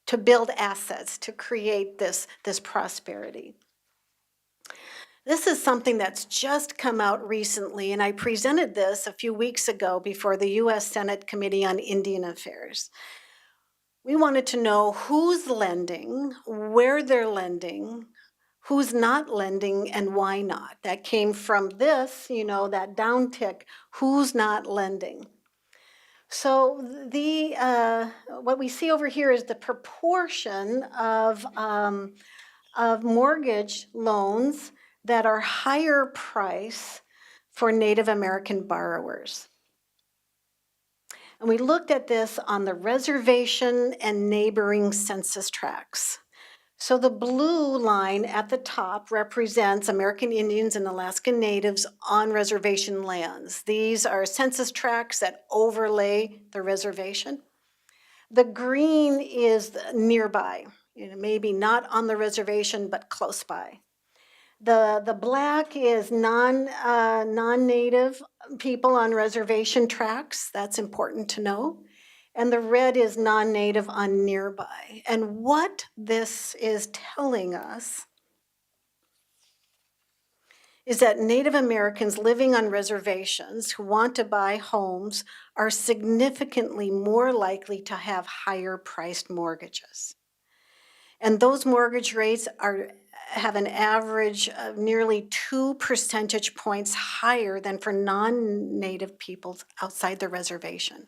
to build assets, to create this prosperity. This is something that's just come out recently, and I presented this a few weeks ago before the U.S. Senate Committee on Indian Affairs. We wanted to know who's lending, where they're lending, who's not lending, and why not. That came from this, that downtick, who's not lending. So what we see over here is the proportion of mortgage loans that are higher price for Native American borrowers. And we looked at this on the reservation and neighboring census tracts. So the blue line at the top represents American Indians and Alaskan Natives on reservation lands. These are census tracts that overlay the reservation. The green is nearby, maybe not on the reservation, but close by. The black is non-native people on reservation tracts. That's important to know. And the red is non-native on nearby. And what this is telling us is that Native Americans living on reservations who want to buy homes are significantly more likely to have higher priced mortgages. And those mortgage rates have an average of nearly 2 percentage points higher than for non-native peoples outside the reservation.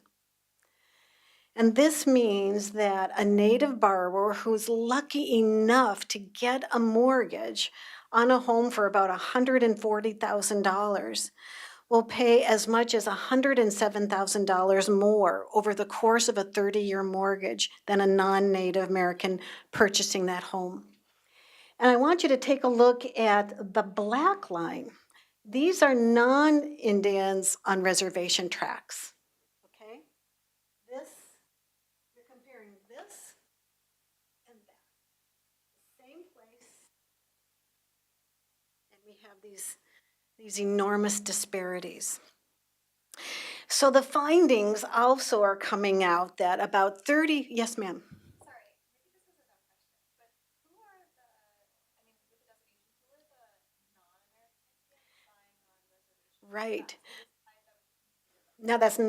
And this means that a native borrower who's lucky enough to get a mortgage on a home for about $140,000 will pay as much as $107,000 more over the course of a 30-year mortgage than a non-Native American purchasing that home. And I want you to take a look at the black line. These are non-Indians on reservation tracts. Okay? You're comparing this and that. The same place. And we have these enormous disparities. So the findings also are coming out that about 30, yes ma'am. Sorry, maybe this is a dumb question, but who are the, I mean, with the definition, who are the non-American Indians buying on reservations? Right. Is Now that's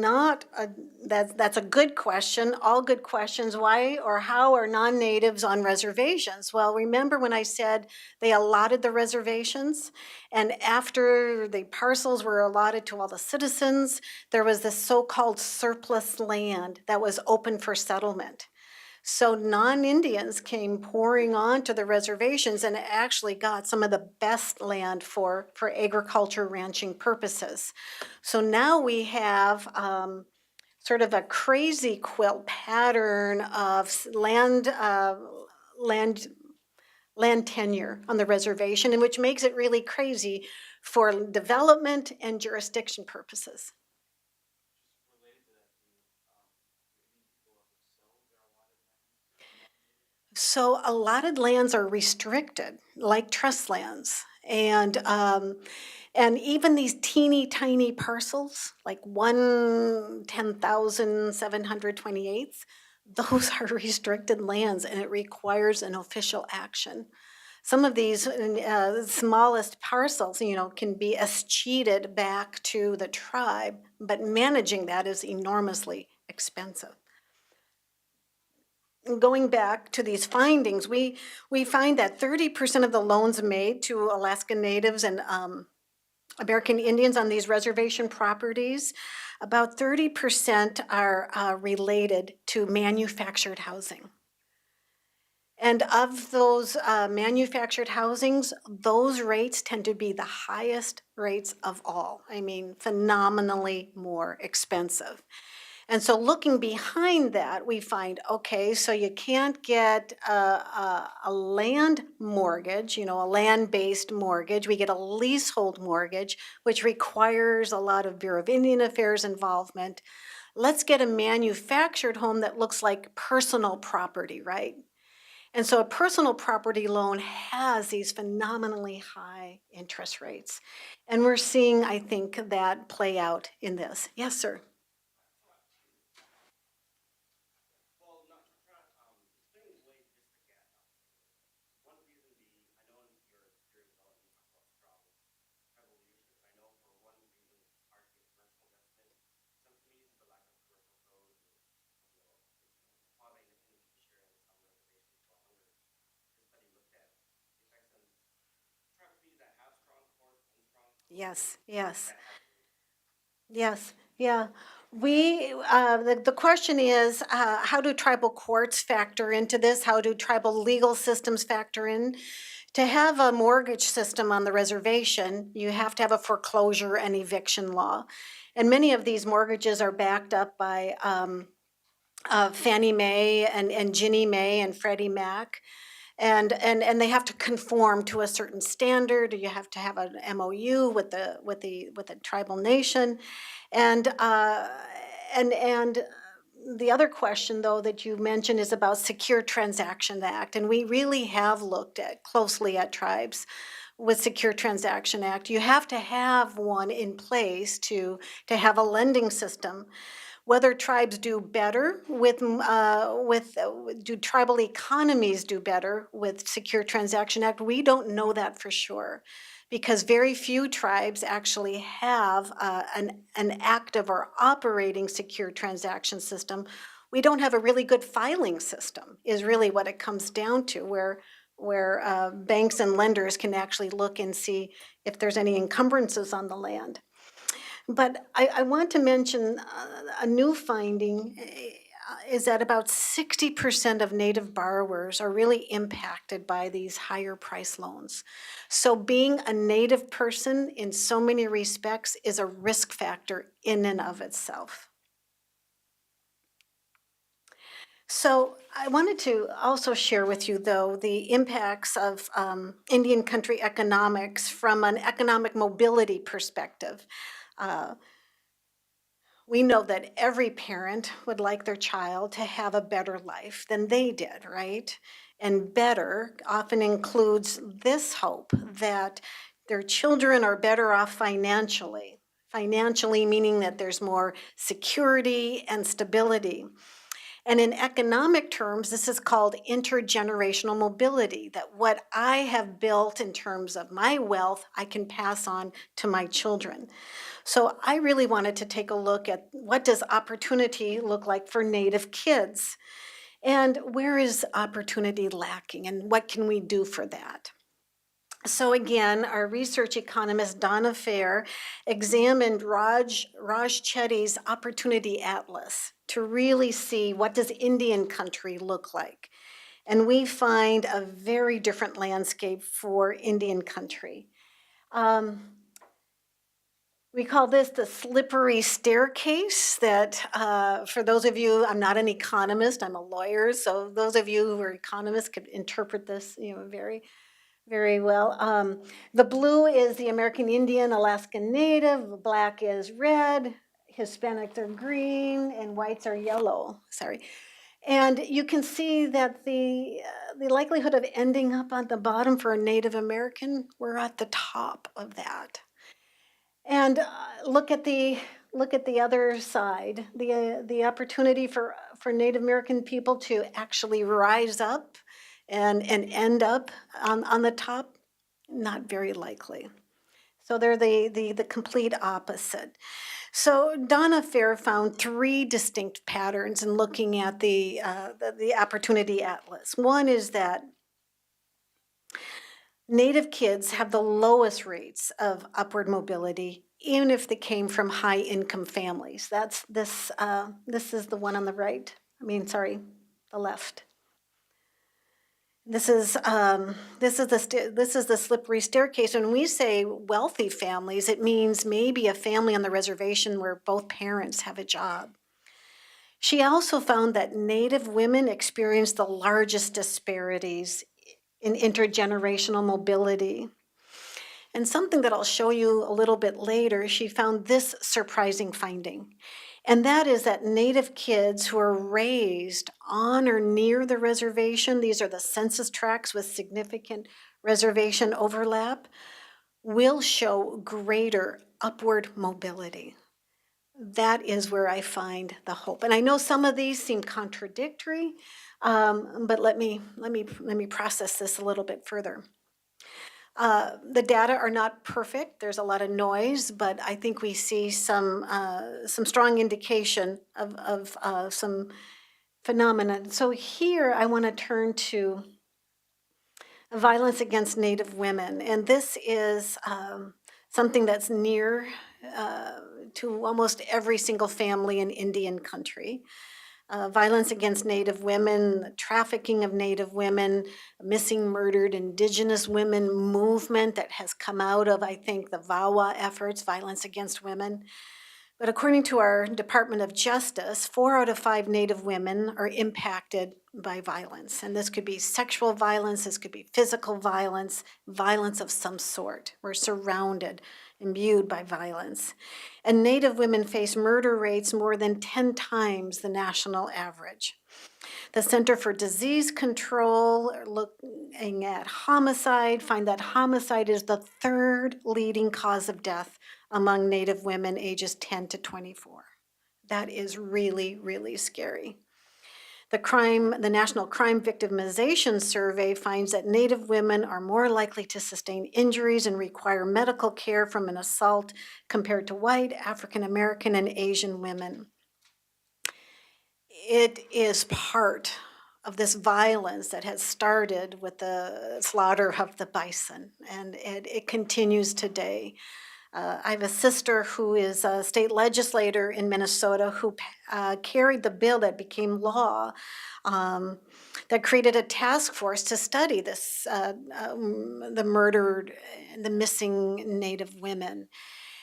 a good question. All good questions. Why or how are non-natives on reservations? Well, remember when I said they allotted the reservations, and after the parcels were allotted to all the citizens, there was this so-called surplus land that was open for settlement. So non-Indians came pouring onto the reservations and actually got some of the best land for agriculture ranching purposes. So now we have sort of a crazy quilt pattern of land tenure on the reservation, and which makes it really crazy for development and jurisdiction purposes. So allotted lands are restricted, like trust lands, and even these teeny tiny parcels, like 1/10,728, those are restricted lands, and it requires an official action. Some of these smallest parcels, can be escheated back to the tribe, but managing that is enormously expensive. Going back to these findings, we find that 30% of the loans made to Alaskan Natives and American Indians on these reservation properties, about 30% are related to manufactured housing. And of those manufactured housings, those rates tend to be the highest rates of all. I mean, phenomenally more expensive. And so looking behind that, we find, okay, so you can't get a land mortgage, a land-based mortgage. We get a leasehold mortgage, which requires a lot of Bureau of Indian Affairs involvement. Let's get a manufactured home that looks like personal property, right? And so a personal property loan has these phenomenally high interest rates. And we're seeing, I think, that play out in this. Yes, sir. Well, not explaining the way just the gap out. One reason being, I know in your development you talk about strong tribal leadership. I know for one reason it's hard to get commercial investment. Some communities, the lack of commercial code, quasi-independent judiciary on some reservations while under this study looked at the effects on tribal communities that have strong courts and strong Yes, yes. that actually Yes, yeah. The question is, how do tribal courts factor into this? How do tribal legal systems factor in? To have a mortgage system on the reservation, you have to have a foreclosure and eviction law. And many of these mortgages are backed up by Fannie Mae and Ginnie Mae and Freddie Mac. And they have to conform to a certain standard. You have to have an MOU with the tribal nation, and the other question though that you mentioned is about Secure Transaction Act, and we really have looked at closely at tribes with Secure Transaction Act. You have to have one in place to have a lending system. Whether tribes do better do tribal economies do better with Secure Transaction Act? We don't know that for sure, because very few tribes actually have an active or operating secure transaction system. We don't have a really good filing system, is really what it comes down to, where banks and lenders can actually look and see if there's any encumbrances on the land. But I want to mention a new finding is that about 60% of Native borrowers are really impacted by these higher price loans. So being a Native person in so many respects is a risk factor in and of itself. So I wanted to also share with you, though, the impacts of Indian country economics from an economic mobility perspective. Uh, we know that every parent would like their child to have a better life than they did, right? And better often includes this hope that their children are better off financially. Financially, meaning that there's more security and stability. And in economic terms, this is called intergenerational mobility, that what I have built in terms of my wealth, I can pass on to my children. So I really wanted to take a look at what does opportunity look like for Native kids, and where is opportunity lacking, and what can we do for that? So again, our research economist Donna Fair examined Raj Chetty's Opportunity Atlas to really see what does Indian country look like. And we find a very different landscape for Indian country. We call this the slippery staircase that, for those of you, I'm not an economist, I'm a lawyer, so those of you who are economists could interpret this, very, very well. The blue is the American Indian, Alaskan Native, black is red, Hispanics are green, and whites are yellow, sorry. And you can see that the likelihood of ending up on the bottom for a Native American, we're at the top of that. And look at the other side, the opportunity for Native American people to actually rise up and end up on the top, not very likely. So they're the complete opposite. So Donna Fair found three distinct patterns in looking at the Opportunity Atlas. One is that Native kids have the lowest rates of upward mobility, even if they came from high income families. That's this. This is the one on the right. The left. This is the slippery staircase. When we say wealthy families, it means maybe a family on the reservation where both parents have a job. She also found that Native women experienced the largest disparities in intergenerational mobility. And something that I'll show you a little bit later, she found this surprising finding. And that is that Native kids who are raised on or near the reservation, these are the census tracts with significant reservation overlap, will show greater upward mobility. That is where I find the hope. And I know some of these seem contradictory, but let me process this a little bit further. The data are not perfect. There's a lot of noise, but I think we see some strong indication of some phenomena. So here I want to turn to violence against Native women, and this is something that's near to almost every single family in Indian country. Violence against Native women, trafficking of Native women, missing, murdered Indigenous women movement that has come out of, I think, the VAWA efforts, violence against women. But according to our Department of Justice, 4 out of 5 Native women are impacted by violence. And this could be sexual violence, this could be physical violence, violence of some sort. We're surrounded, imbued by violence. And Native women face murder rates more than 10 times the national average. The Center for Disease Control, looking at homicide, find that homicide is the 3rd leading cause of death among Native women ages 10 to 24. That is really, really scary. The National Crime Victimization Survey finds that Native women are more likely to sustain injuries and require medical care from an assault compared to white, African American, and Asian women. It is part of this violence that has started with the slaughter of the bison, and it continues today. I have a sister who is a state legislator in Minnesota who carried the bill that became law that created a task force to study this, the murdered, the missing Native women.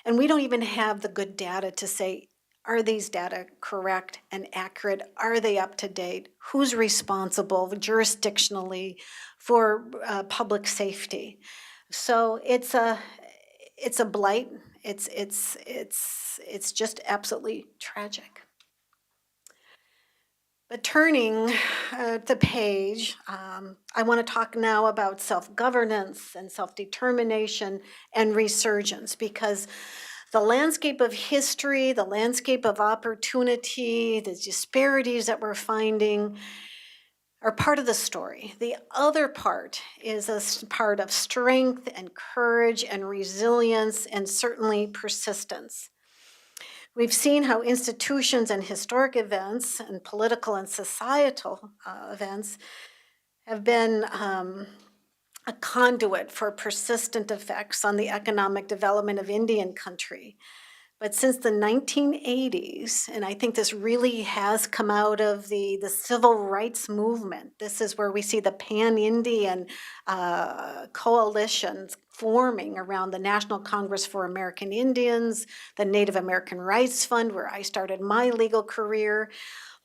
And we don't even have the good data to say, are these data correct and accurate? Are they up to date? Who's responsible jurisdictionally for public safety? So it's a blight. It's just absolutely tragic. But turning the page, I want to talk now about self-governance and self-determination and resurgence, because the landscape of history, the landscape of opportunity, the disparities that we're finding are part of the story. The other part is a part of strength and courage and resilience and certainly persistence. We've seen how institutions and historic events and political and societal events have been a conduit for persistent effects on the economic development of Indian country. But since the 1980s, and I think this really has come out of the civil rights movement, this is where we see the pan-Indian coalitions forming around the National Congress for American Indians, the Native American Rights Fund, where I started my legal career,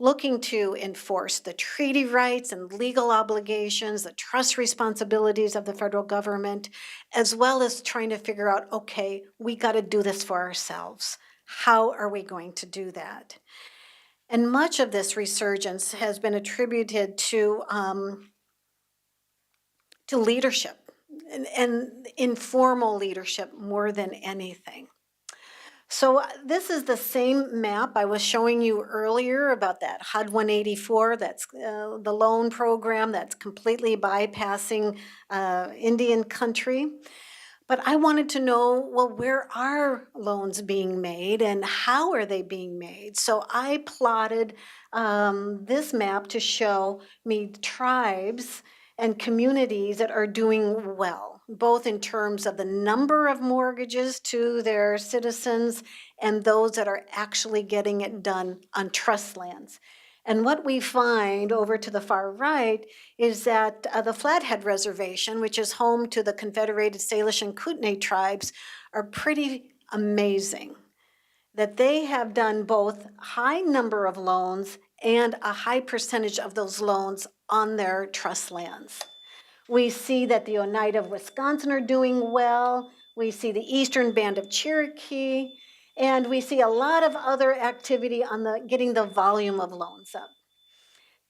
looking to enforce the treaty rights and legal obligations, the trust responsibilities of the federal government, as well as trying to figure out, okay, we got to do this for ourselves. How are we going to do that? And much of this resurgence has been attributed to leadership and informal leadership more than anything. So this is the same map I was showing you earlier about that HUD 184, that's the loan program that's completely bypassing Indian country. But I wanted to know, well, where are loans being made and how are they being made? So I plotted this map to show me tribes and communities that are doing well, both in terms of the number of mortgages to their citizens and those that are actually getting it done on trust lands. And what we find over to the far right is that the Flathead Reservation, which is home to the Confederated Salish and Kootenai tribes, are pretty amazing. that they have done both high number of loans and a high percentage of those loans on their trust lands. We see that the Oneida of Wisconsin are doing well. We see the Eastern Band of Cherokee, and we see a lot of other activity on the getting the volume of loans up.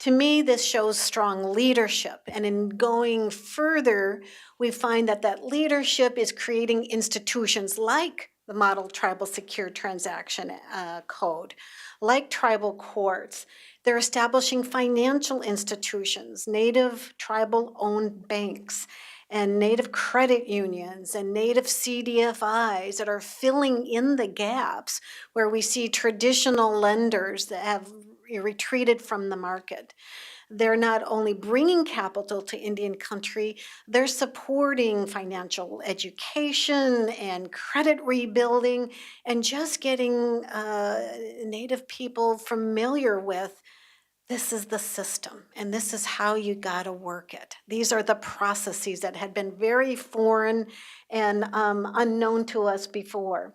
To me, this shows strong leadership. And in going further, we find that that leadership is creating institutions like the Model Tribal Secure Transaction Code, like tribal courts. They're establishing financial institutions, Native tribal-owned banks, and Native credit unions, and Native CDFIs that are filling in the gaps where we see traditional lenders that have retreated from the market. They're not only bringing capital to Indian country, they're supporting financial education and credit rebuilding and just getting Native people familiar with this is the system and this is how you got to work it. These are the processes that had been very foreign and unknown to us before.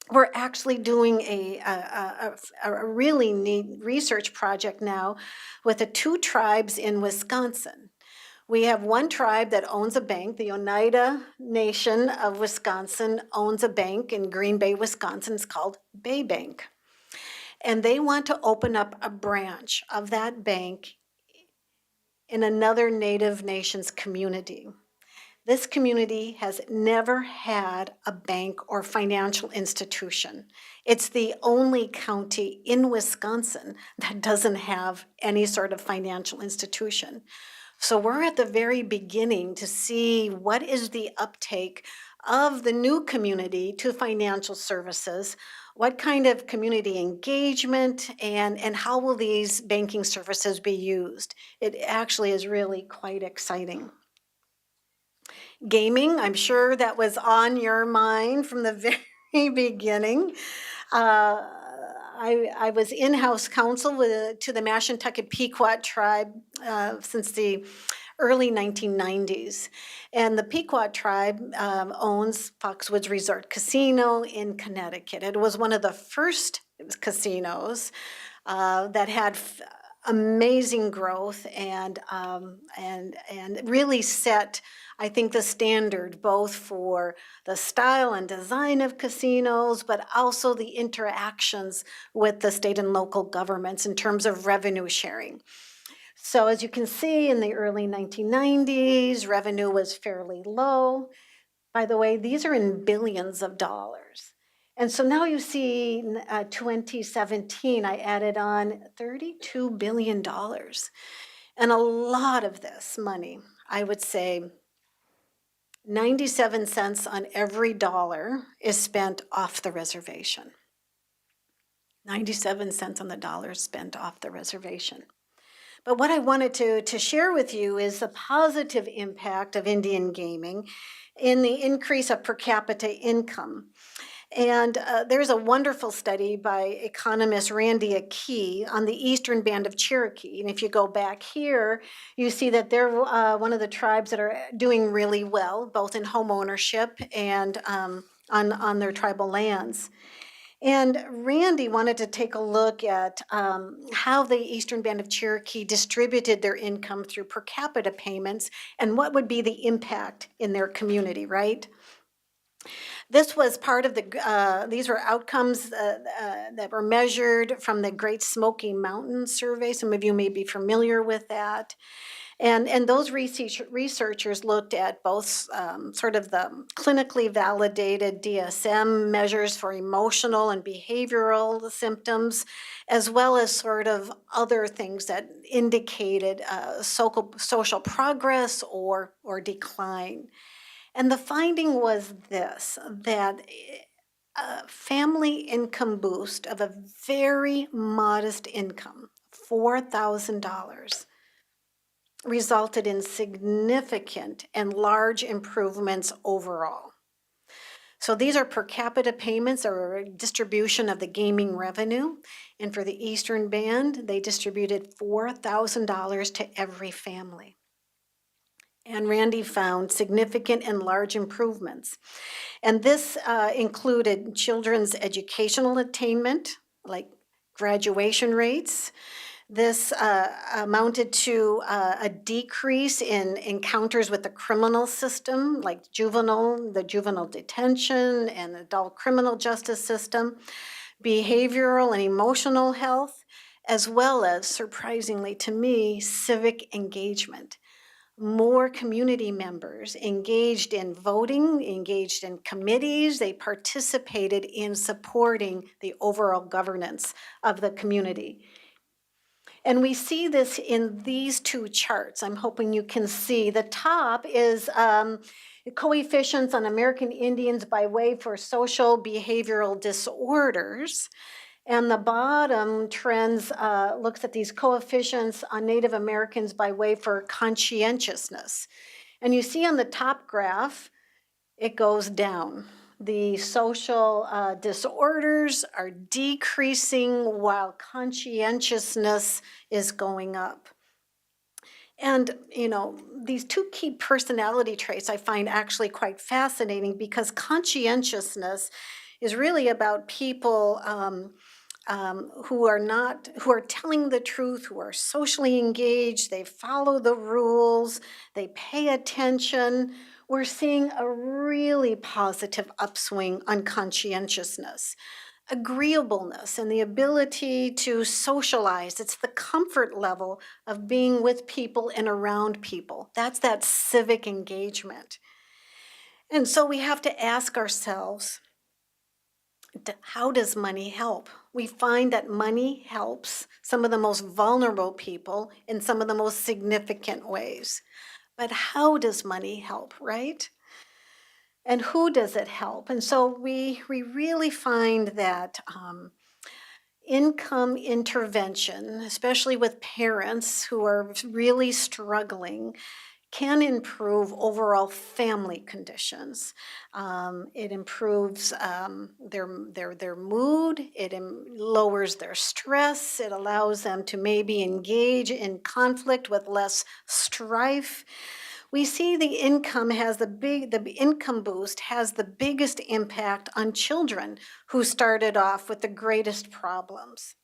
We're actually doing a really neat research project now with the 2 tribes in Wisconsin. We have one tribe that owns a bank. The Oneida Nation of Wisconsin owns a bank in Green Bay, Wisconsin. It's called Bay Bank. And they want to open up a branch of that bank in another Native Nations community. This community has never had a bank or financial institution. It's the only county in Wisconsin that doesn't have any sort of financial institution. So we're at the very beginning to see what is the uptake of the new community to financial services, what kind of community engagement, and how will these banking services be used. It actually is really quite exciting. Gaming, I'm sure that was on your mind from the very beginning. I was in-house counsel to the Mashantucket Pequot tribe since the early 1990s. And the Pequot tribe owns Foxwoods Resort Casino in Connecticut. It was one of the first casinos that had amazing growth and really set, I think, the standard both for the style and design of casinos, but also the interactions with the state and local governments in terms of revenue sharing. So as you can see, in the early 1990s, revenue was fairly low. By the way, these are in billions of dollars. And so now you see 2017, I added on $32 billion. And a lot of this money, I would say 97 cents on every dollar is spent off the reservation. 97 cents on the dollar is spent off the reservation. But what I wanted to share with you is the positive impact of Indian gaming in the increase of per capita income. And there's a wonderful study by economist Randy Akey on the Eastern Band of Cherokee. And if you go back here, you see that they're one of the tribes that are doing really well, both in home ownership and on their tribal lands. And Randy wanted to take a look at how the Eastern Band of Cherokee distributed their income through per capita payments and what would be the impact in their community, right? This was part of these were outcomes that were measured from the Great Smoky Mountain Survey. Some of you may be familiar with that. And those researchers looked at both sort of the clinically validated DSM measures for emotional and behavioral symptoms, as well as sort of other things that indicated social progress or decline. And the finding was this, that a family income boost of a very modest income, $4,000, resulted in significant and large improvements overall. So these are per capita payments or distribution of the gaming revenue. And for the Eastern Band, they distributed $4,000 to every family. and Randy found significant and large improvements. And this included children's educational attainment, like graduation rates. This amounted to a decrease in encounters with the criminal system, like the juvenile detention and adult criminal justice system, behavioral and emotional health, as well as, surprisingly to me, civic engagement. More community members engaged in voting, engaged in committees, they participated in supporting the overall governance of the community. And we see this in these two charts. I'm hoping you can see. The top is coefficients on American Indians by way for social behavioral disorders. And the bottom trends looks at these coefficients on Native Americans by way for conscientiousness. And you see on the top graph, it goes down. The social disorders are decreasing while conscientiousness is going up. And, these two key personality traits I find actually quite fascinating, because conscientiousness is really about people who are telling the truth, who are socially engaged, they follow the rules, they pay attention. We're seeing a really positive upswing on conscientiousness. Agreeableness and the ability to socialize. It's the comfort level of being with people and around people. That's that civic engagement. And so we have to ask ourselves, how does money help? We find that money helps some of the most vulnerable people in some of the most significant ways. But how does money help, right? And who does it help? And so we really find that income intervention, especially with parents who are really struggling, can improve overall family conditions. It improves their mood, it lowers their stress, it allows them to maybe engage in conflict with less strife. We see the income income boost has the biggest impact on children who started off with the greatest problems.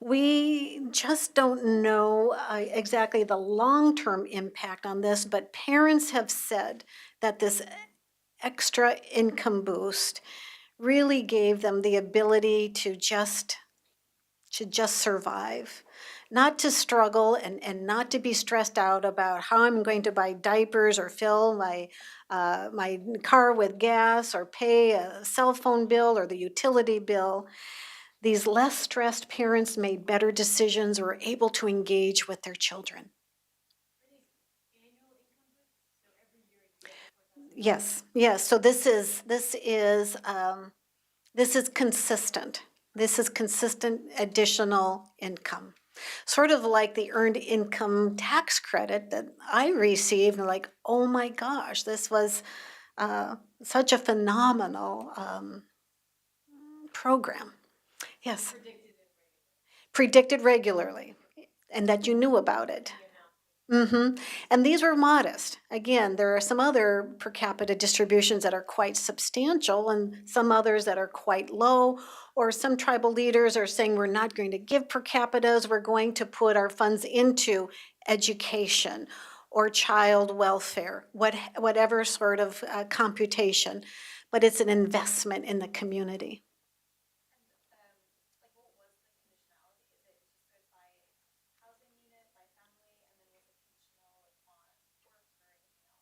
We just don't know exactly the long-term impact on this, but parents have said that this extra income boost really gave them the ability to just survive, not to struggle and not to be stressed out about how I'm going to buy diapers or fill my car with gas or pay a cell phone bill or the utility bill. These less stressed parents made better decisions, were able to engage with their children. Yes, yes. So this is consistent. This is consistent additional income. Sort of like the earned income tax credit that I received, and like, oh my gosh, this was such a phenomenal program. Yes. Predicted regularly, and that you knew about it. And these were modest. Again, there are some other per capita distributions that are quite substantial and some others that are quite low, or some tribal leaders are saying we're not going to give per capitas, we're going to put our funds into education or child welfare, whatever sort of computation, but it's an investment in the community. Like, what was the conditionality? Is it just goes by housing unit, by family, and then was it conditional upon work or anything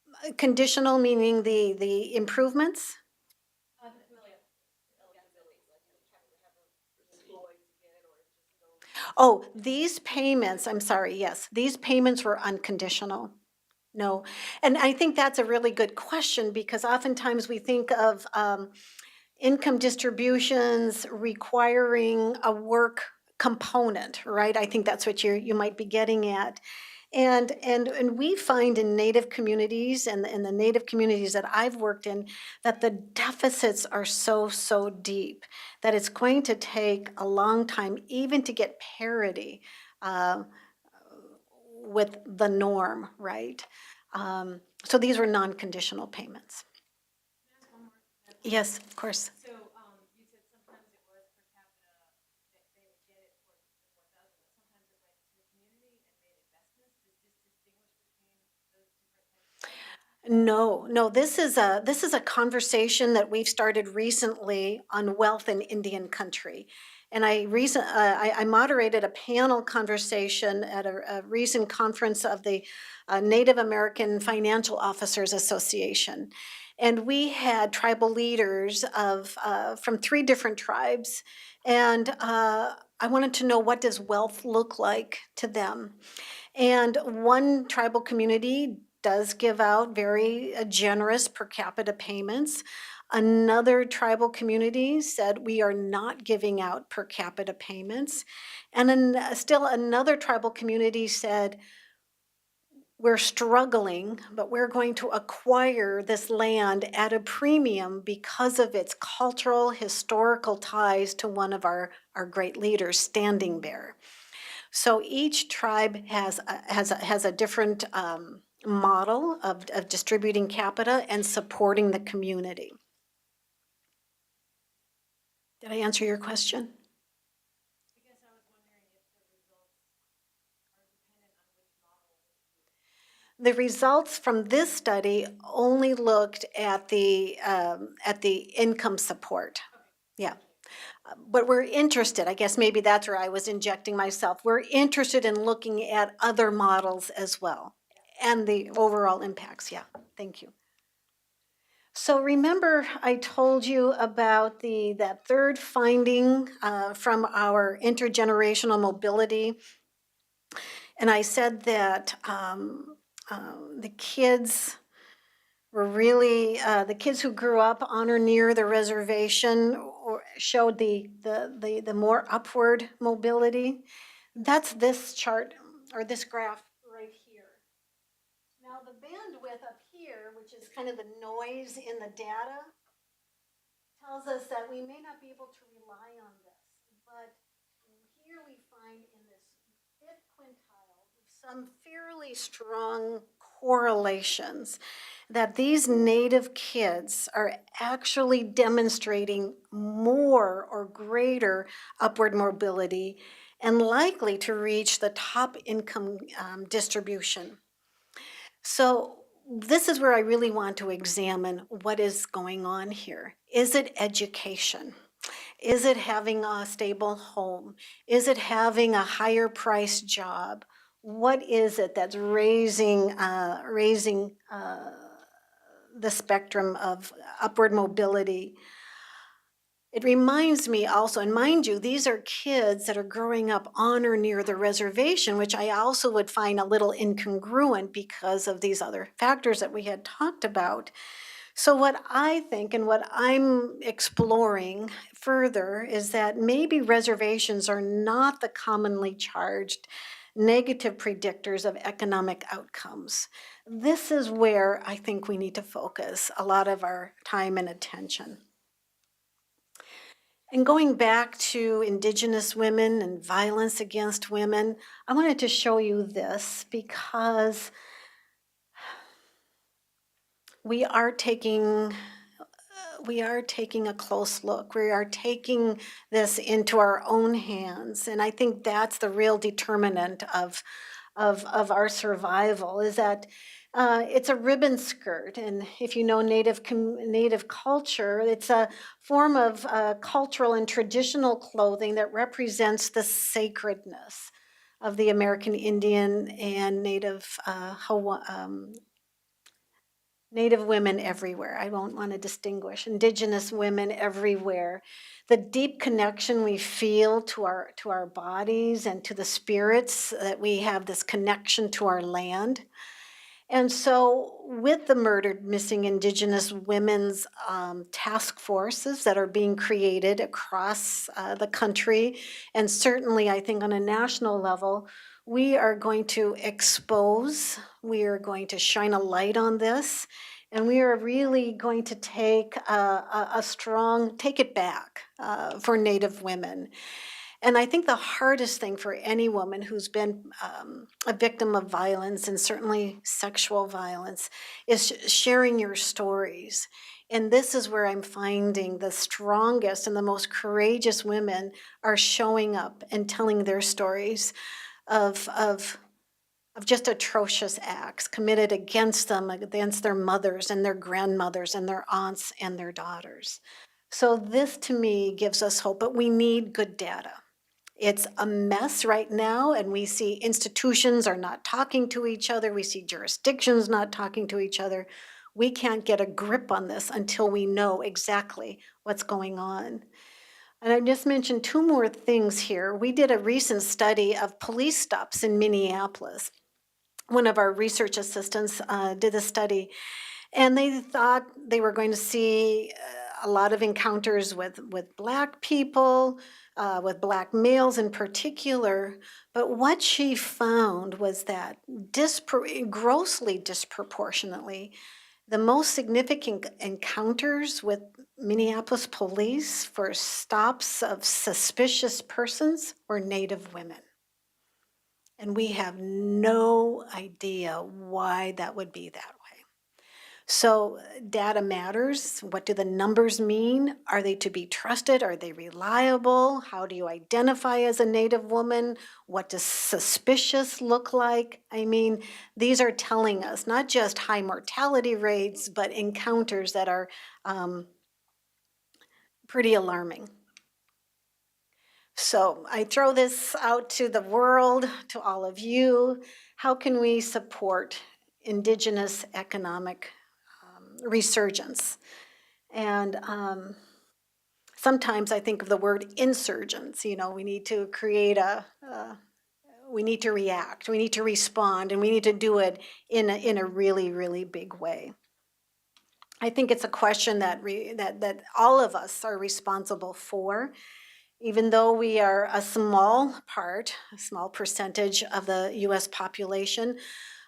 else? Conditional meaning the improvements? Really, eligibility, like you have to have employees to get it, or just go. Oh, these payments, I'm sorry, yes, these payments were unconditional. No. And I think that's a really good question, because oftentimes we think of income distributions requiring a work component, right? I think that's what you might be getting at. And we find in Native communities and in the Native communities that I've worked in, that the deficits are so deep that it's going to take a long time even to get parity the norm, right? So these were non-conditional payments. Yes, of course. So, you said sometimes it was per capita that they would get it for the 4,000, but sometimes it went to the community and made investments. Does this distinguish between those different types of? No, this is a conversation that we've started recently on wealth in Indian country. And I moderated a panel conversation at a recent conference of the Native American Financial Officers Association. And we had tribal leaders from 3 different tribes. And I wanted to know, what does wealth look like to them? And one tribal community does give out very generous per capita payments. Another tribal community said, we are not giving out per capita payments. And then still another tribal community said, we're struggling, but we're going to acquire this land at a premium because of its cultural, historical ties to one of our great leaders, Standing Bear. So each tribe has a different model of distributing capita and supporting the community. Did I answer your question? I guess I was wondering if the results are dependent on which model. The results from this study only looked at the income support. Yeah. But we're interested, I guess maybe that's where I was injecting myself. We're interested in looking at other models as well and the overall impacts. Yeah, thank you. So remember, I told you about that third finding from our intergenerational mobility. And I said that the kids were really, the kids who grew up on or near the reservation showed the more upward mobility. That's this chart, or this graph right here. Now the bandwidth up here, which is kind of the noise in the data, tells us that we may not be able to rely on this. But here we find in this 5th quintile some fairly strong correlations that these Native kids are actually demonstrating more or greater upward mobility and likely to reach the top income distribution. So this is where I really want to examine what is going on here. Is it education? Is it having a stable home? Is it having a higher priced job? What is it that's raising the spectrum of upward mobility? It reminds me also, and mind you, these are kids that are growing up on or near the reservation, which I also would find a little incongruent because of these other factors that we had talked about. So what I think and what I'm exploring further is that maybe reservations are not the commonly charged negative predictors of economic outcomes. This is where I think we need to focus a lot of our time and attention. And going back to Indigenous women and violence against women, I wanted to show you this because we are taking a close look. We are taking this into our own hands. And I think that's the real determinant of our survival, is that it's a ribbon skirt. And if you know Native culture, it's a form of cultural and traditional clothing that represents the sacredness of the American Indian and Native women everywhere. I don't want to distinguish. Indigenous women everywhere. The deep connection we feel to our bodies and to the spirits, that we have this connection to our land. And so with the murdered missing Indigenous women's task forces that are being created across the country, and certainly I think on a national level, we are going to expose, we are going to shine a light on this, and we are really going to take take it back for Native women. And I think the hardest thing for any woman who's been a victim of violence, and certainly sexual violence, is sharing your stories. And this is where I'm finding the strongest and the most courageous women are showing up and telling their stories of just atrocious acts committed against them, against their mothers and their grandmothers and their aunts and their daughters. So this to me gives us hope, but we need good data. It's a mess right now, and we see institutions are not talking to each other. We see jurisdictions not talking to each other. We can't get a grip on this until we know exactly what's going on. And I just mentioned two more things here. We did a recent study of police stops in Minneapolis. One of our research assistants did a study, and they thought they were going to see a lot of encounters with Black people, with Black males in particular. But what she found was that grossly disproportionately, the most significant encounters with Minneapolis police for stops of suspicious persons were Native women. And we have no idea why that would be that way. So data matters. What do the numbers mean? Are they to be trusted? Are they reliable? How do you identify as a Native woman? What does suspicious look like? I mean, these are telling us not just high mortality rates, but encounters that are pretty alarming. So I throw this out to the world, to all of you. How can we support Indigenous economic resurgence? And sometimes I think of the word insurgents. You know, we need to create we need to react, we need to respond, and we need to do it in a really, really big way. I think it's a question that that all of us are responsible for. Even though we are a small percentage of the US population,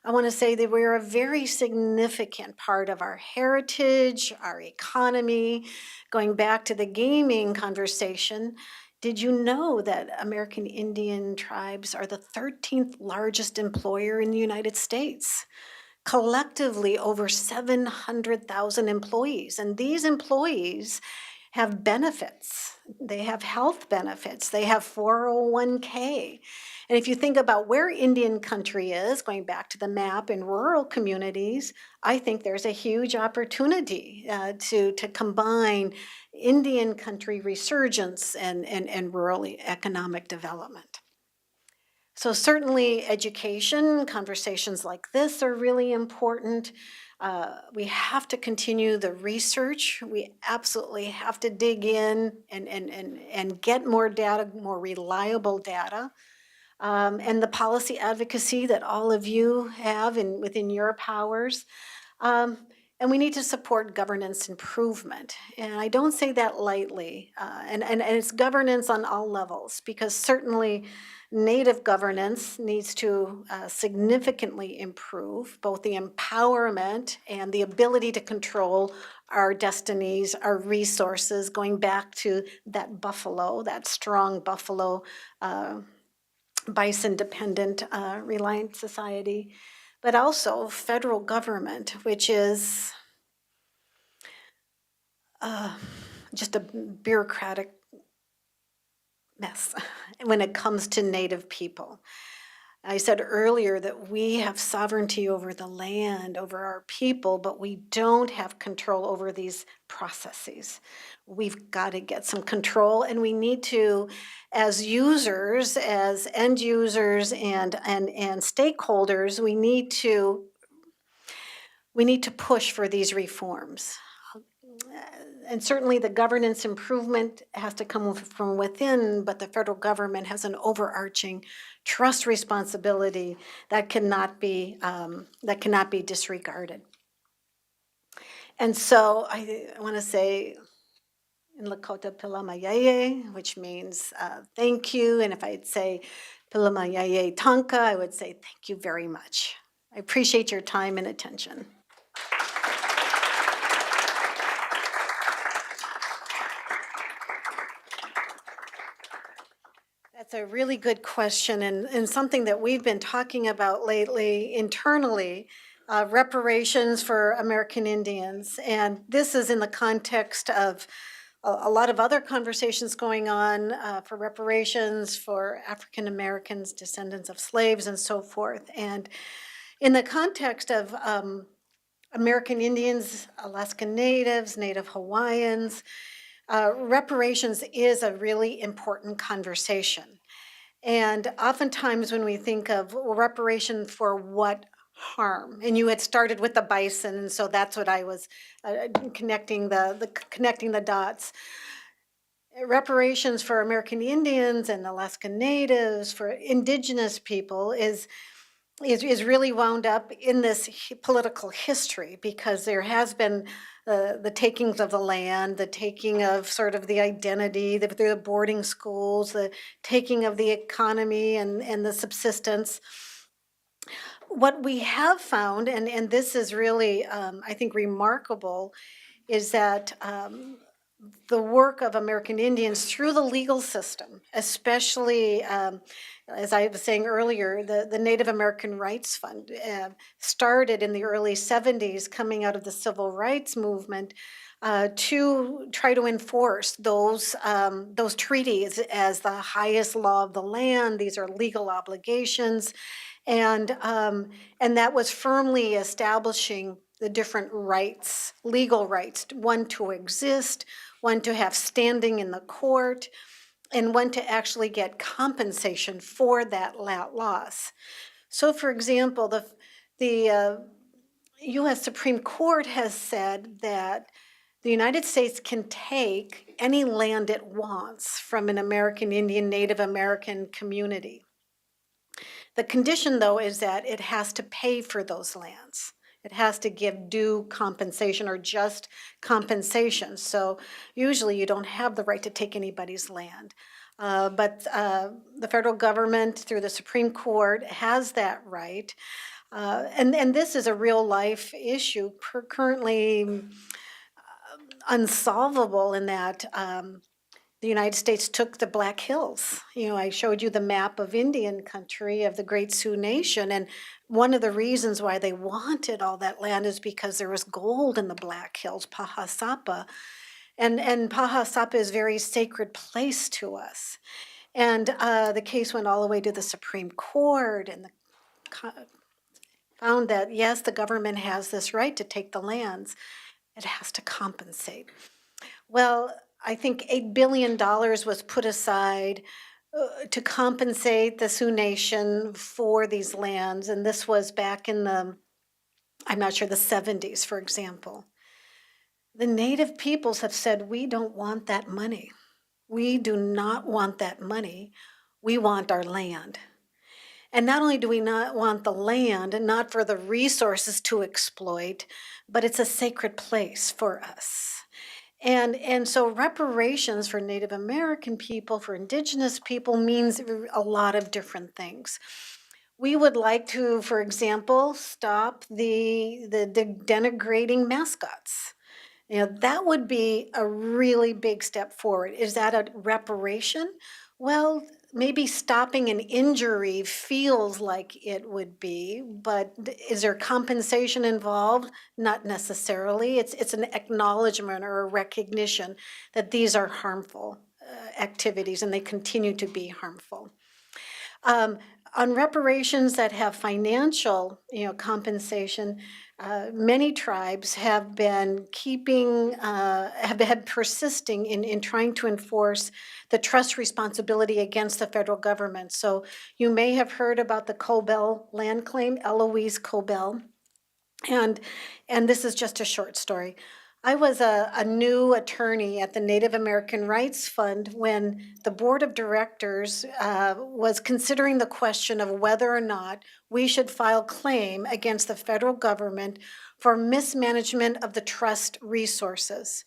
I want to say that we're a very significant part of our heritage, our economy. Going back to the gaming conversation, did you know that American Indian tribes are the 13th largest employer in the United States? Collectively, over 700,000 employees. And these employees have benefits. They have health benefits. They have 401k. And if you think about where Indian country is, going back to the map in rural communities, I think there's a huge opportunity to combine Indian country resurgence and rural economic development. So certainly education, conversations like this are really important. We have to continue the research. We absolutely have to dig in and get more data, more reliable data. And the policy advocacy that all of you have within your powers. And we need to support governance improvement. And I don't say that lightly. And it's governance on all levels, because certainly Native governance needs to significantly improve both the empowerment and the ability to control our destinies, our resources, going back to that buffalo, that strong buffalo, bison-dependent reliant society, but also federal government, which is just a bureaucratic mess when it comes to Native people. I said earlier that we have sovereignty over the land, over our people, but we don't have control over these processes. We've got to get some control, and we need to, as users, as end users and stakeholders, we need to push for these reforms. And certainly the governance improvement has to come from within, but the federal government has an overarching trust responsibility that cannot be disregarded. And so I want to say in Lakota Pilamayaye, which means thank you. And if I'd say Pilamayaye Tanka, I would say thank you very much. I appreciate your time and attention. It's a really good question, and something that we've been talking about lately internally, reparations for American Indians. And this is in the context of a lot of other conversations going on for reparations for African Americans, descendants of slaves, and so forth. And in the context of American Indians, Alaska Natives, Native Hawaiians, reparations is a really important conversation. And oftentimes when we think of reparation for what harm, and you had started with the bison, and so that's what I was connecting the dots. Reparations for American Indians and Alaska Natives, for indigenous people, is really wound up in this political history, because there has been the takings of the land, the taking of sort of the identity, the boarding schools, the taking of the economy and the subsistence. What we have found, and this is really, I think, remarkable, is that the work of American Indians through the legal system, especially, as I was saying earlier, the Native American Rights Fund started in the early 70s, coming out of the civil rights movement, to try to enforce those treaties as the highest law of the land. These are legal obligations. And that was firmly establishing the different rights, legal rights, one to exist, one to have standing in the court, and one to actually get compensation for that loss. So, for example, the U.S. Supreme Court has said that the United States can take any land it wants from an American Indian, Native American community. The condition, though, is that it has to pay for those lands. It has to give due compensation or just compensation. So usually you don't have the right to take anybody's land. But the federal government, through the Supreme Court, has that right. And this is a real life issue, currently unsolvable, in that the United States took the Black Hills. You know, I showed you the map of Indian country, of the Great Sioux Nation, and one of the reasons why they wanted all that land is because there was gold in the Black Hills, Pahasapa, and Pahasapa is a very sacred place to us. And the case went all the way to the Supreme Court, and found that, yes, the government has this right to take the lands. It has to compensate. Well, I think $8 billion was put aside to compensate the Sioux Nation for these lands. And this was back in I'm not sure, the 70s, for example. The Native peoples have said, we don't want that money. We do not want that money. We want our land. And not only do we not want the land, and not for the resources to exploit, but it's a sacred place for us. And so reparations for Native American people, for indigenous people, means a lot of different things. We would like to, for example, stop the denigrating mascots. You know, that would be a really big step forward. Is that a reparation? Well, maybe stopping an injury feels like it would be, but is there compensation involved? Not necessarily. It's an acknowledgement or a recognition that these are harmful activities, and they continue to be harmful. On reparations that have financial, compensation, many tribes have been persisting in trying to enforce the trust responsibility against the federal government. So you may have heard about the Cobell land claim, Eloise Cobell. And this is just a short story. I was a new attorney at the Native American Rights Fund when the board of directors was considering the question of whether or not we should file claim against the federal government for mismanagement of the trust resources.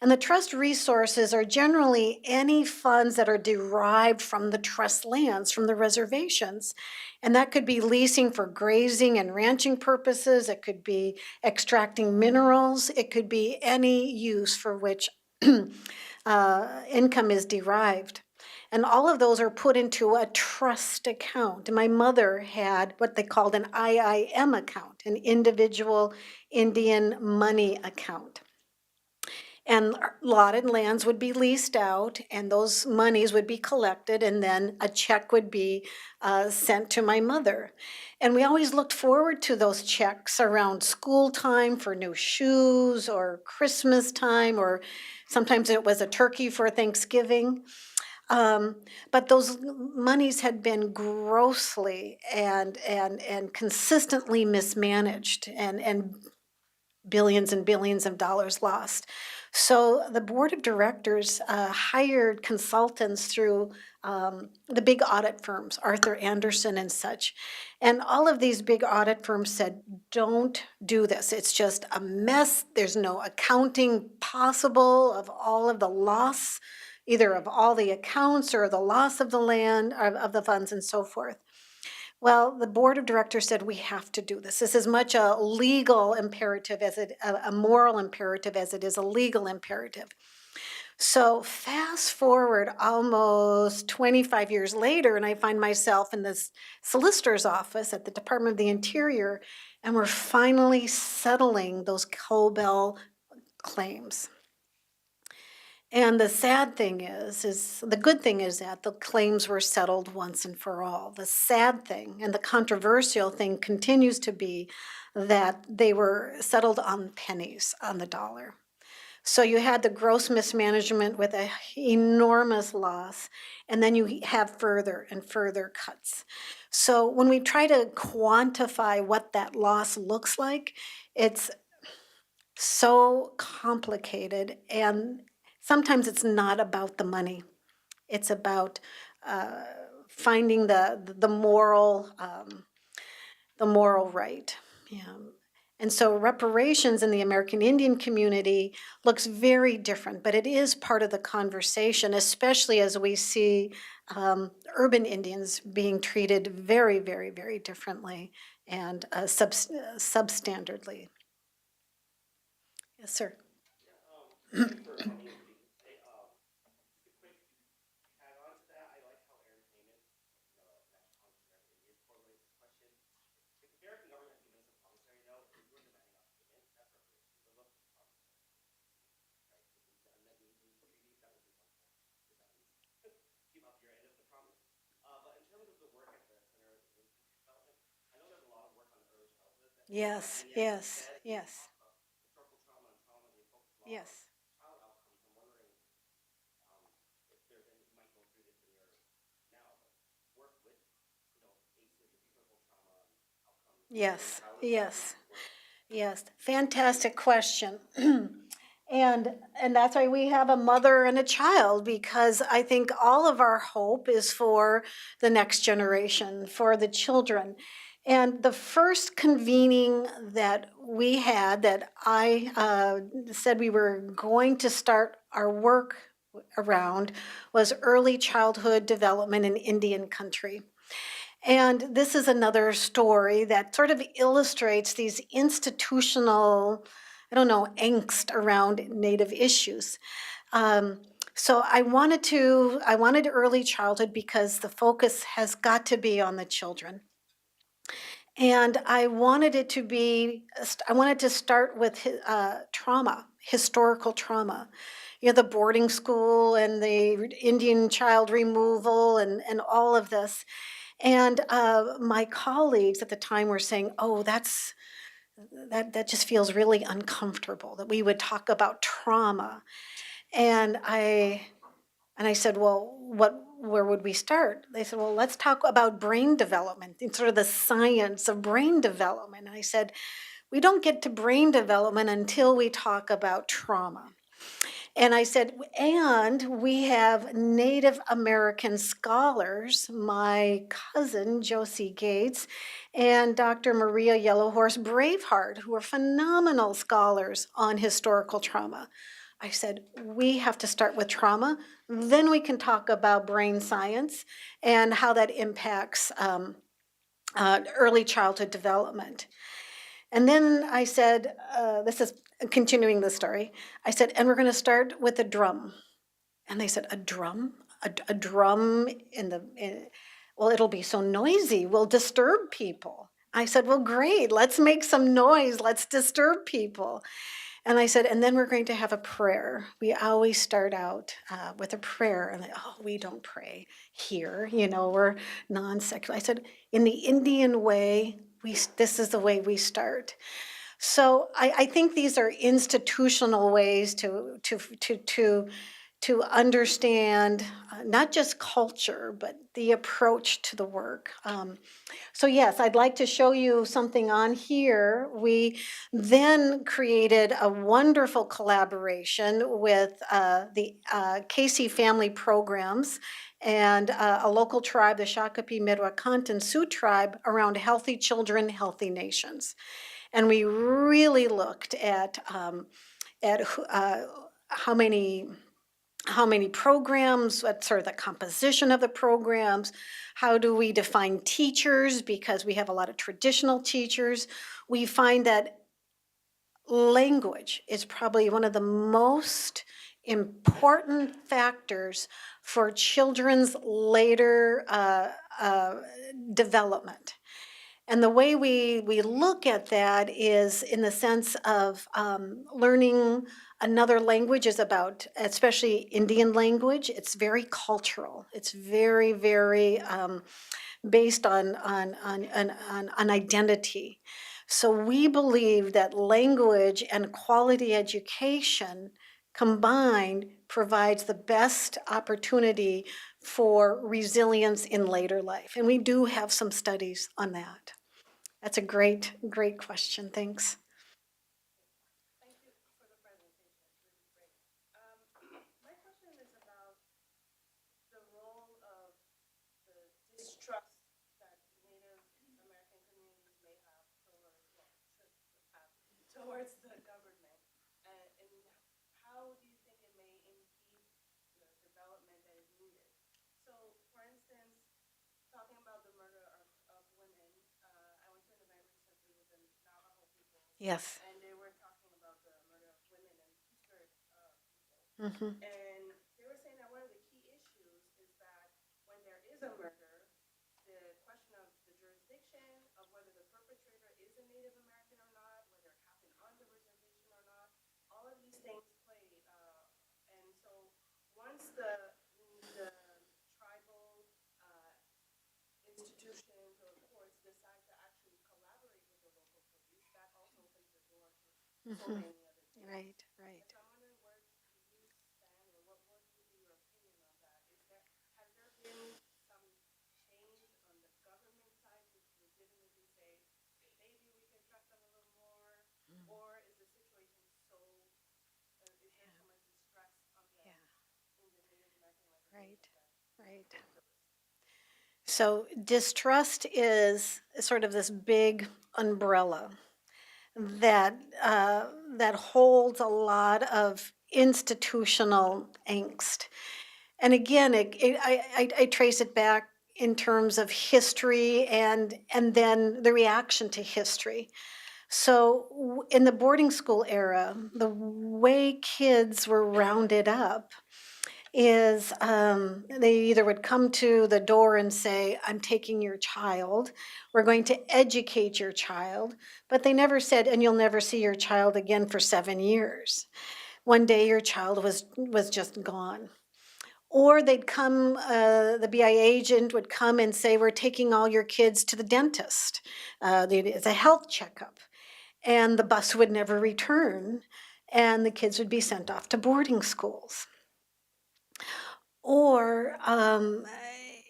And the trust resources are generally any funds that are derived from the trust lands, from the reservations. And that could be leasing for grazing and ranching purposes. It could be extracting minerals. It could be any use for which income is derived. And all of those are put into a trust account. And my mother had what they called an IIM account, an individual Indian money account. And allotted lands would be leased out, and those monies would be collected, and then a check would be sent to my mother. And we always looked forward to those checks around school time for new shoes, or Christmas time, or sometimes it was a turkey for Thanksgiving. But those monies had been grossly and consistently mismanaged, and billions of dollars lost. So the board of directors hired consultants through the big audit firms, Arthur Anderson and such. And all of these big audit firms said, don't do this. It's just a mess. There's no accounting possible of all of the loss, either of all the accounts or the loss of the land, of the funds and so forth. Well, the board of directors said we have to do this. This is much a legal imperative as a moral imperative as it is a legal imperative. So fast forward almost 25 years later, and I find myself in this solicitor's office at the Department of the Interior, and we're finally settling those Cobell claims. And the sad thing is the good thing is that the claims were settled once and for all. The sad thing and the controversial thing continues to be that they were settled on pennies on the dollar. So you had the gross mismanagement with an enormous loss, and then you have further and further cuts. So when we try to quantify what that loss looks like, it's so complicated, and sometimes it's not about the money. It's about finding the moral right. Yeah. And so reparations in the American Indian community looks very different, but it is part of the conversation, especially as we see urban Indians being treated very, very, very differently and substandardly. Yes, sir. Thank you for coming in today. Just a quick add on to that. I like how Aaron came in, National Congress of American Indians formulated this question. If the American government given us a promissory note, if we're demanding our payment, that's reparation. So what's the promissory? Right? The unmet needs in the treaty, that would be one point. Because that means keep up your end of the promise. But in terms of the work at the Center of Indian Country Development, I know there's a lot of work on early childhood. Yes, yes, yes, Historical trauma and trauma, you focus a lot yes. on child outcomes. I'm wondering if there's any, you might go through this in your now, but work with, ACEs, historical trauma outcomes. Yes, How is yes, that work? yes. Fantastic question. And that's why we have a mother and a child, because I think all of our hope is for the next generation, for the children. And the first convening that we had, that I said we were going to start our work around, was early childhood development in Indian country. And this is another story that sort of illustrates these institutional, I don't know, angst around Native issues. So I wanted early childhood because the focus has got to be on the children. And I wanted to start with trauma, historical trauma. The boarding school and the Indian child removal and all of this. And my colleagues at the time were saying, "Oh, that just feels really uncomfortable that we would talk about trauma." And I said, "Well, where would we start?" They said, "Well, let's talk about brain development and sort of the science of brain development." And I said, "We don't get to brain development until we talk about trauma." And I said, and we have Native American scholars, my cousin Josie Gates and Dr. Maria Yellowhorse Braveheart, who are phenomenal scholars on historical trauma. I said, we have to start with trauma, then we can talk about brain science and how that impacts early childhood development. And then I said, this is continuing the story. I said, and we're going to start with a drum. And they said, a drum? a drum well, it'll be so noisy, we'll disturb people. I said, well, great, let's make some noise, let's disturb people. And I said, and then we're going to have a prayer. We always start out with a prayer. And oh, we don't pray here, we're non-secular. I said, in the Indian way, this is the way we start. So I think these are institutional ways to understand not just culture, but the approach to the work. So yes, I'd like to show you something on here. We then created a wonderful collaboration with the Casey Family Programs and a local tribe, the Shakopee Midwakanton Sioux tribe, around healthy children, healthy nations. And we really looked at how many programs, what sort of the composition of the programs, how do we define teachers, because we have a lot of traditional teachers. We find that language is probably one of the most important factors for children's later development. And the way we look at that is in the sense of learning another language is about, especially Indian language, it's very cultural. It's very, very based on identity. So we believe that language and quality education combined provides the best opportunity for resilience in later life. And we do have some studies on that. That's a great, great question. Thanks. Thank you for the presentation. It's really great. My question is about the role of the distrust that Native American communities may have towards, well, should have towards the government, and how do you think it may impede the development that is needed? So, for instance, talking about the murder of women, I went to an event recently with the Navajo people. Yes. And they were talking about the murder of women and two-spirit people. Mm-hmm. And they were saying that one of the key issues is that when there is a murder, the question of the jurisdiction, of whether the perpetrator is a Native American or not, whether it happened on the reservation or not, all of these things play. And so once the tribal institutions or courts decide to actually collaborate with the local police, that also opens the door to so many other things. Right, right. So I'm wondering, where do you stand, or what would be your opinion on that? Has there been some change on the government side to legitimately say, maybe we can trust them a little more, or is the situation so, is there so much distress on the, in the Native American reservations? Right. So distrust is sort of this big umbrella that that holds a lot of institutional angst. And again, I trace it back in terms of history and then the reaction to history. So in the boarding school era, the way kids were rounded up is they either would come to the door and say, I'm taking your child, we're going to educate your child, but they never said, and you'll never see your child again for 7 years. One day your child was just gone. Or they'd come, the BIA agent would come and say, we're taking all your kids to the dentist. It's a health checkup. And the bus would never return, and the kids would be sent off to boarding schools. Or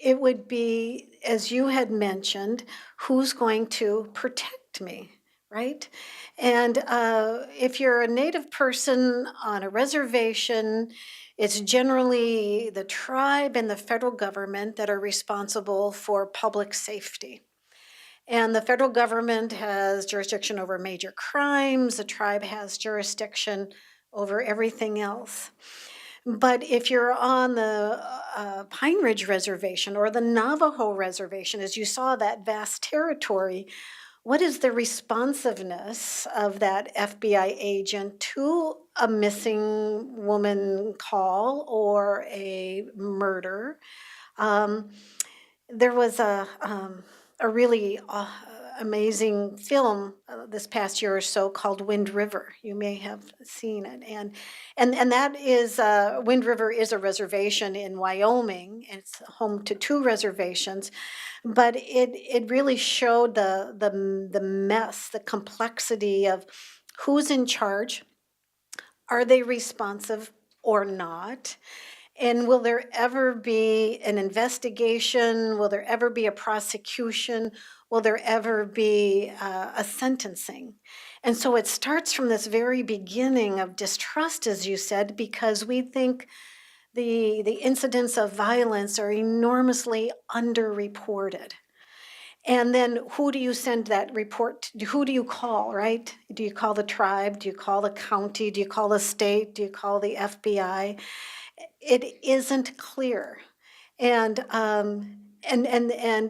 it would be, as you had mentioned, who's going to protect me, right? And if you're a Native person on a reservation, it's generally the tribe and the federal government that are responsible for public safety. And the federal government has jurisdiction over major crimes, the tribe has jurisdiction over everything else. But if you're on the Pine Ridge Reservation or the Navajo Reservation, as you saw that vast territory, what is the responsiveness of that FBI agent to a missing woman call or a murder? Um, there was a really amazing film this past year or so called Wind River. You may have seen it, and that is Wind River is a reservation in Wyoming. It's home to two reservations, but it really showed the mess, the complexity of who's in charge, are they responsive or not, and will there ever be an investigation? Will there ever be a prosecution? Will there ever be a sentencing? And so it starts from this very beginning of distrust, as you said, because we think the incidents of violence are enormously underreported. And then who do you send that report to? Who do you call, right? Do you call the tribe? Do you call the county? Do you call the state? Do you call the FBI? It isn't clear. And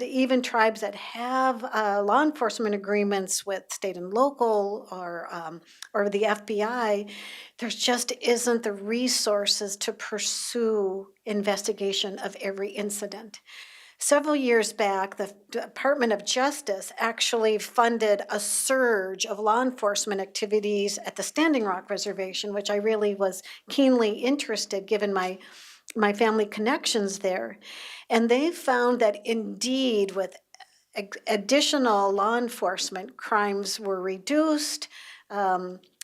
even tribes that have law enforcement agreements with state and local or the FBI, there just isn't the resources to pursue investigation of every incident. Several years back, the Department of Justice actually funded a surge of law enforcement activities at the Standing Rock Reservation, which I really was keenly interested given my family connections there. And they found that indeed, with additional law enforcement, crimes were reduced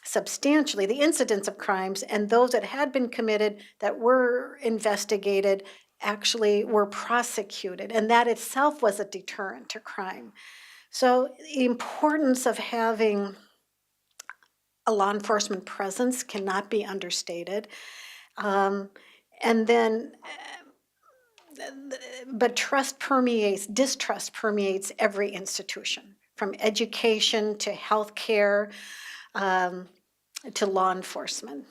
substantially, the incidence of crimes, and those that had been committed that were investigated actually were prosecuted, and that itself was a deterrent to crime. So the importance of having a law enforcement presence cannot be understated. And then, but distrust permeates every institution, from education to healthcare to law enforcement.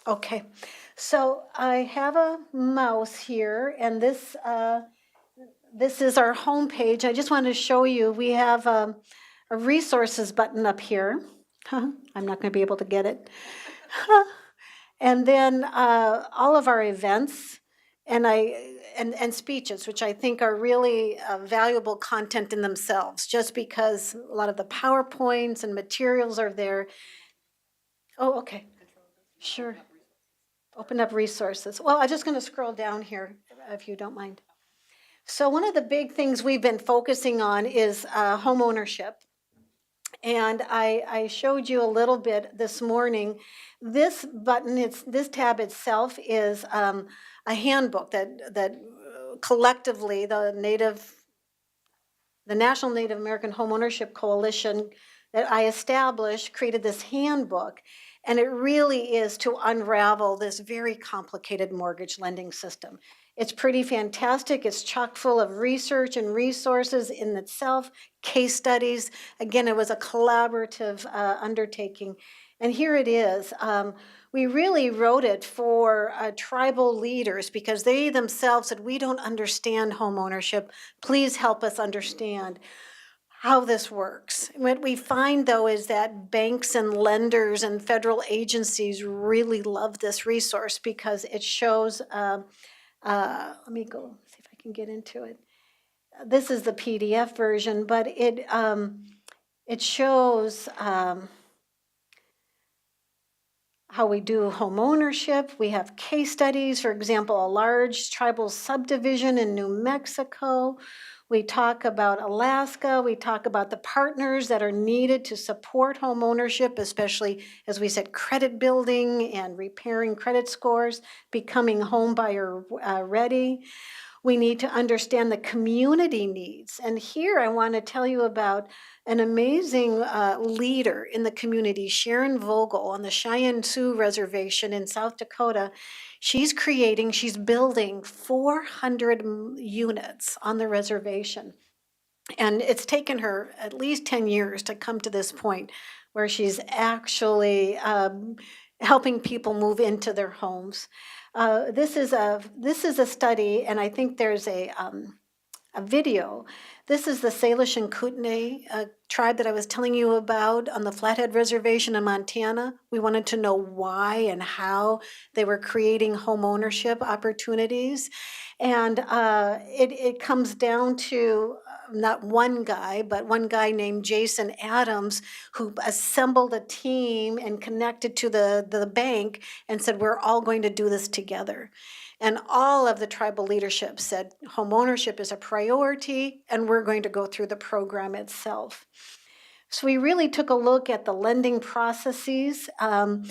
Okay, so I have a mouse here, and this is our homepage. I just wanted to show you, we have a resources button up here. I'm not going to be able to get it. And then all of our events and speeches, which I think are really valuable content in themselves, just because a lot of the PowerPoints and materials are there. Oh, okay, sure. Open up resources. Well, I'm just going to scroll down here, if you don't mind. So one of the big things we've been focusing on is home ownership. And I showed you a little bit this morning. This button, this tab itself is a handbook that collectively the National Native American Homeownership Coalition that I established created this handbook. And it really is to unravel this very complicated mortgage lending system. It's pretty fantastic. It's chock full of research and resources in itself, case studies. Again, it was a collaborative undertaking. And here it is. We really wrote it for tribal leaders because they themselves said, we don't understand home ownership. Please help us understand how this works. What we find, though, is that banks and lenders and federal agencies really love this resource because it shows, let me go see if I can get into it. This is the PDF version, but it shows how we do home ownership. We have case studies, for example, a large tribal subdivision in New Mexico. We talk about Alaska. We talk about the partners that are needed to support home ownership, especially, as we said, credit building and repairing credit scores, becoming home buyer ready. We need to understand the community needs. And here I want to tell you about an amazing leader in the community, Sharon Vogel, on the Cheyenne Sioux Reservation in South Dakota. She's building 400 units on the reservation. And it's taken her at least 10 years to come to this point where she's actually helping people move into their homes. This is a study, and I think there's a a video. This is the Salish and Kootenai tribe that I was telling you about on the Flathead Reservation in Montana. We wanted to know why and how they were creating home ownership opportunities. And it comes down to not one guy, but one guy named Jason Adams, who assembled a team and connected to the bank and said, we're all going to do this together. And all of the tribal leadership said home ownership is a priority, and we're going to go through the program itself. So we really took a look at the lending processes, and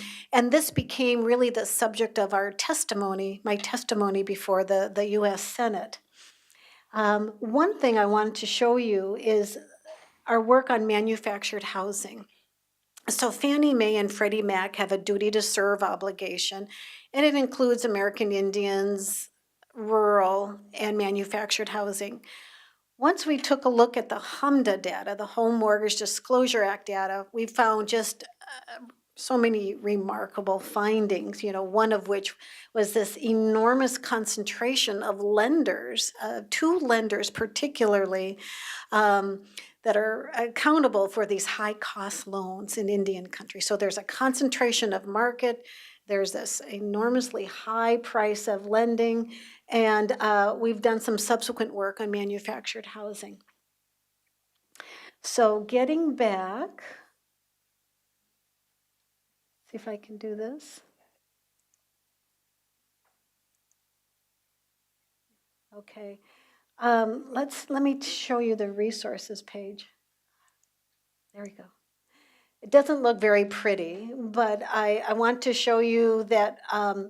this became really the subject of our testimony, my testimony before the U.S. Senate. One thing I wanted to show you is our work on manufactured housing. So Fannie Mae and Freddie Mac have a duty to serve obligation, and it includes American Indians, rural, and manufactured housing. Once we took a look at the HMDA data, the Home Mortgage Disclosure Act data, we found just so many remarkable findings, one of which was this enormous concentration of lenders, two lenders particularly, that are accountable for these high-cost loans in Indian country. So there's a concentration of market, there's this enormously high price of lending, and we've done some subsequent work on manufactured housing. So getting back, see if I can do this. Okay, let me show you the resources page. There we go. It doesn't look very pretty, but I want to show you that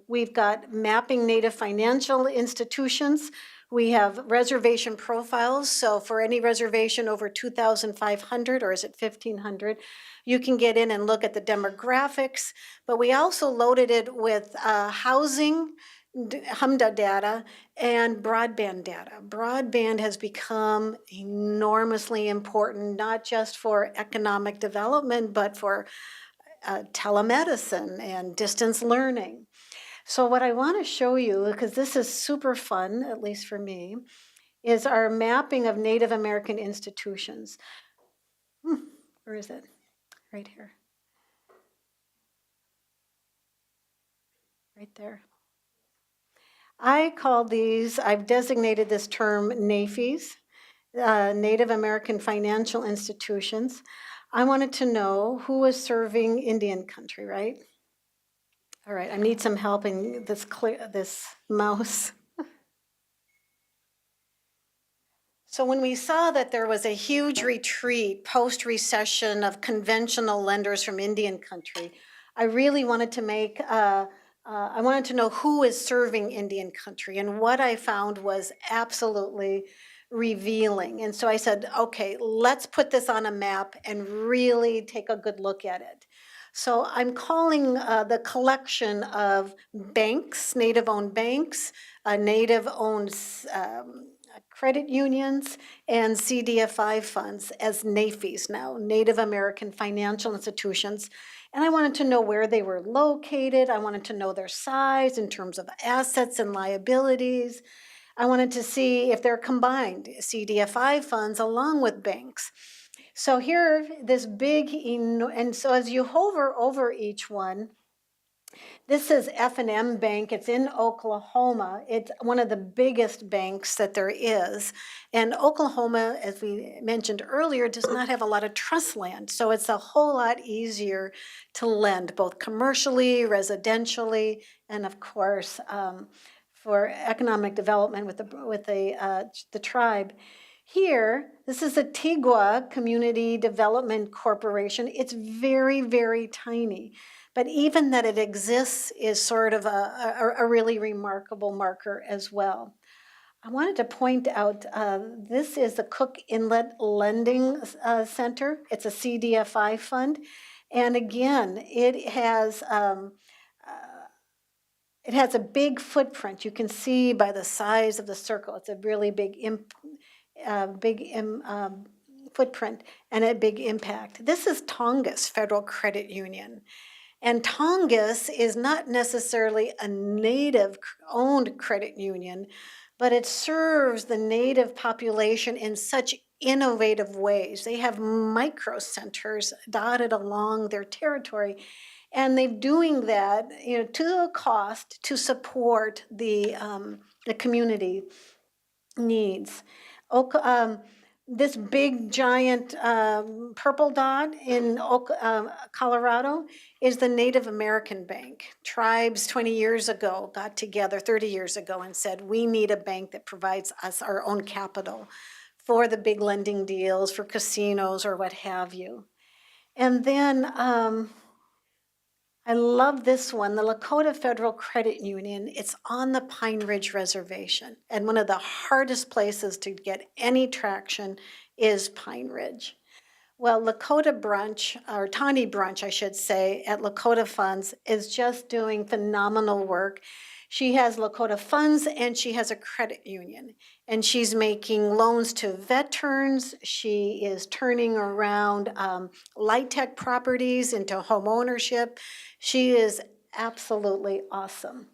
we've got mapping Native financial institutions. We have reservation profiles. So for any reservation over 2,500, or is it 1,500, you can get in and look at the demographics. But we also loaded it with housing, HMDA data, and broadband data. Broadband has become enormously important, not just for economic development, but for telemedicine and distance learning. So what I want to show you, because this is super fun, at least for me, is our mapping of Native American institutions. Where is it? Right here. Right there. I've designated this term NAFIs, Native American Financial Institutions. I wanted to know who was serving Indian country, right? All right, I need some help in this mouse. So when we saw that there was a huge retreat post-recession of conventional lenders from Indian country, I really wanted to I wanted to know who is serving Indian country, and what I found was absolutely revealing. And so I said, okay, let's put this on a map and really take a good look at it. So I'm calling the collection of banks, Native-owned banks, Native-owned credit unions, and CDFI funds as NAFIs now, Native American Financial Institutions. And I wanted to know where they were located. I wanted to know their size in terms of assets and liabilities. I wanted to see if they're combined, CDFI funds along with banks. So here, this and so as you hover over each one, this is F&M Bank. It's in Oklahoma. It's one of the biggest banks that there is. And Oklahoma, as we mentioned earlier, does not have a lot of trust land. So it's a whole lot easier to lend, both commercially, residentially, and of course, for economic development with the tribe. Here, this is the Tigwa Community Development Corporation. It's very, very tiny. But even that it exists is sort of a really remarkable marker as well. I wanted to point out, this is the Cook Inlet Lending Center. It's a CDFI fund. And again, it has a big footprint. You can see by the size of the circle, it's a really big footprint and a big impact. This is Tongass Federal Credit Union. And Tongass is not necessarily a Native-owned credit union, but it serves the native population in such innovative ways. They have micro centers dotted along their territory, and they're doing that, to a cost to support the community needs. This big giant purple dot in Colorado is the Native American Bank. Tribes 20 years ago got together, 30 years ago, and said, we need a bank that provides us our own capital for the big lending deals, for casinos or what have you. And then I love this one, the Lakota Federal Credit Union. It's on the Pine Ridge Reservation. And one of the hardest places to get any traction is Pine Ridge. Well, Lakota Brunch, or Tani Brunch, I should say, at Lakota Funds is just doing phenomenal work. She has Lakota Funds and she has a credit union. And she's making loans to veterans. She is turning around light tech properties into home ownership. She is absolutely awesome.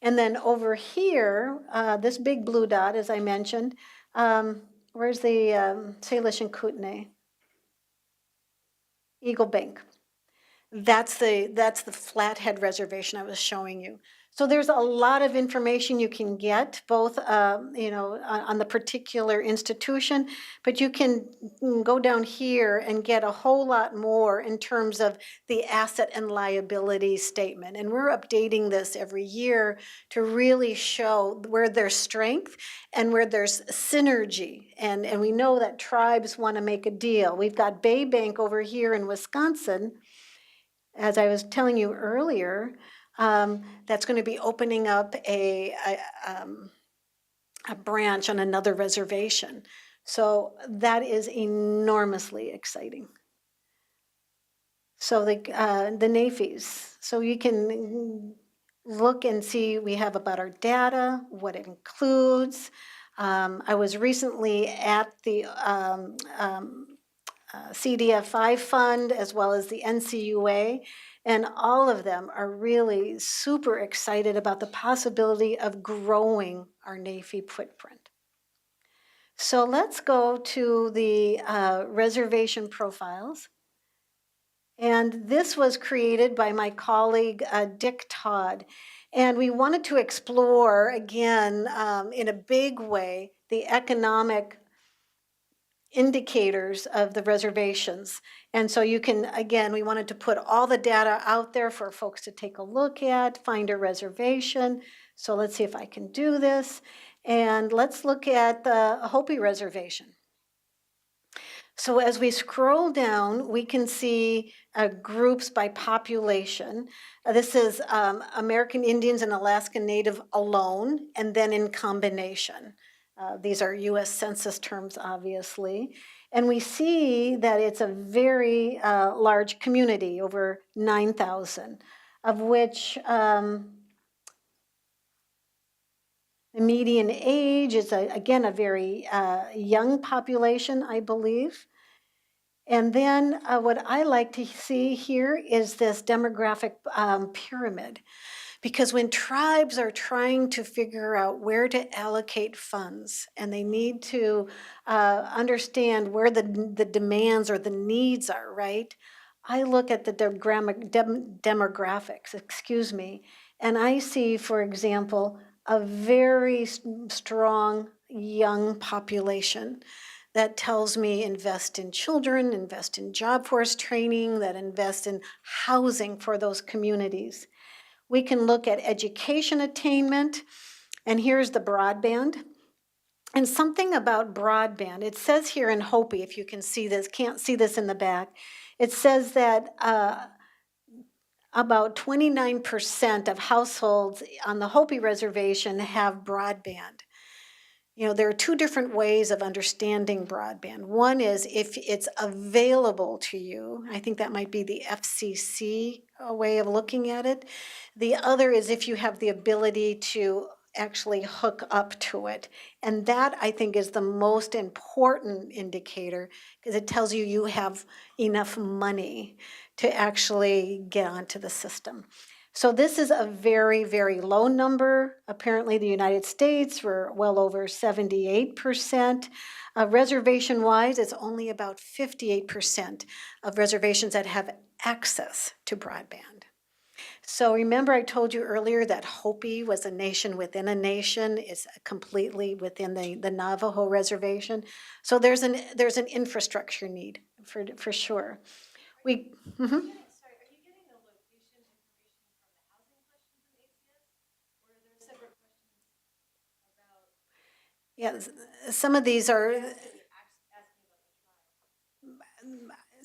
And then over here, this big blue dot, as I mentioned, where's the Salish and Kootenai? Eagle Bank. That's the Flathead Reservation I was showing you. So there's a lot of information you can get, both on the particular institution, but you can go down here and get a whole lot more in terms of the asset and liability statement. And we're updating this every year to really show where there's strength and where there's synergy. And we know that tribes want to make a deal. We've got Bay Bank over here in Wisconsin, as I was telling you earlier, that's going to be opening up a branch on another reservation. So that is enormously exciting. So the NAFIs. So you can look and see, we have about our data, what it includes. I was recently at the CDFI fund as well as the NCUA, and all of them are really super excited about the possibility of growing our NAFI footprint. So let's go to the reservation profiles. And this was created by my colleague, Dick Todd. And we wanted to explore, again, in a big way, the economic indicators of the reservations. And so you can, again, we wanted to put all the data out there for folks to take a look at, find a reservation. So let's see if I can do this. And let's look at the Hopi Reservation. So as we scroll down, we can see groups by population. This is American Indians and Alaska Native alone, and then in combination. These are US Census terms, obviously. And we see that it's a very large community, over 9,000, of which the median age is, again, a very young population, I believe. And then what I like to see here is this demographic pyramid. Because when tribes are trying to figure out where to allocate funds, and they need to understand where the demands or the needs are, right? I look at the demographics, and I see, for example, a very strong young population that tells me invest in children, invest in job force training, that invest in housing for those communities. We can look at education attainment, and here's the broadband. And something about broadband, it says here in Hopi, if you can see this, can't see this in the back, it says that about 29% of households on the Hopi Reservation have broadband. You know, there are two different ways of understanding broadband. One is if it's available to you. I think that might be the FCC way of looking at it. The other is if you have the ability to actually hook up to it. And that, I think, is the most important indicator, because it tells you have enough money to actually get onto the system. So this is a very, very low number. Apparently, the United States, we're well over 78%. Reservation-wise, it's only about 58% of reservations that have access to broadband. So remember I told you earlier that Hopi was a nation within a nation. It's completely within the Navajo reservation. So there's an infrastructure need for sure. We, mhm. Sorry, are you getting the location information from the housing questions in ACS? Or are there separate questions about? Yeah, some of these are, Asking about the tribe.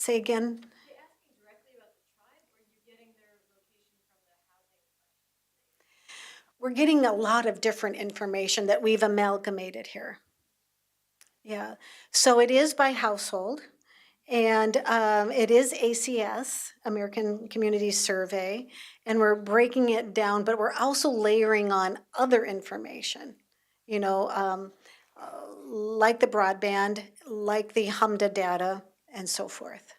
say again. Are they asking directly about the tribe, or are you getting their location from the housing questions? We're getting a lot of different information that we've amalgamated here. Yeah, so it is by household, and it is ACS, American Community Survey, and we're breaking it down, but we're also layering on other information, you know, like the broadband, like the HMDA data, and so forth.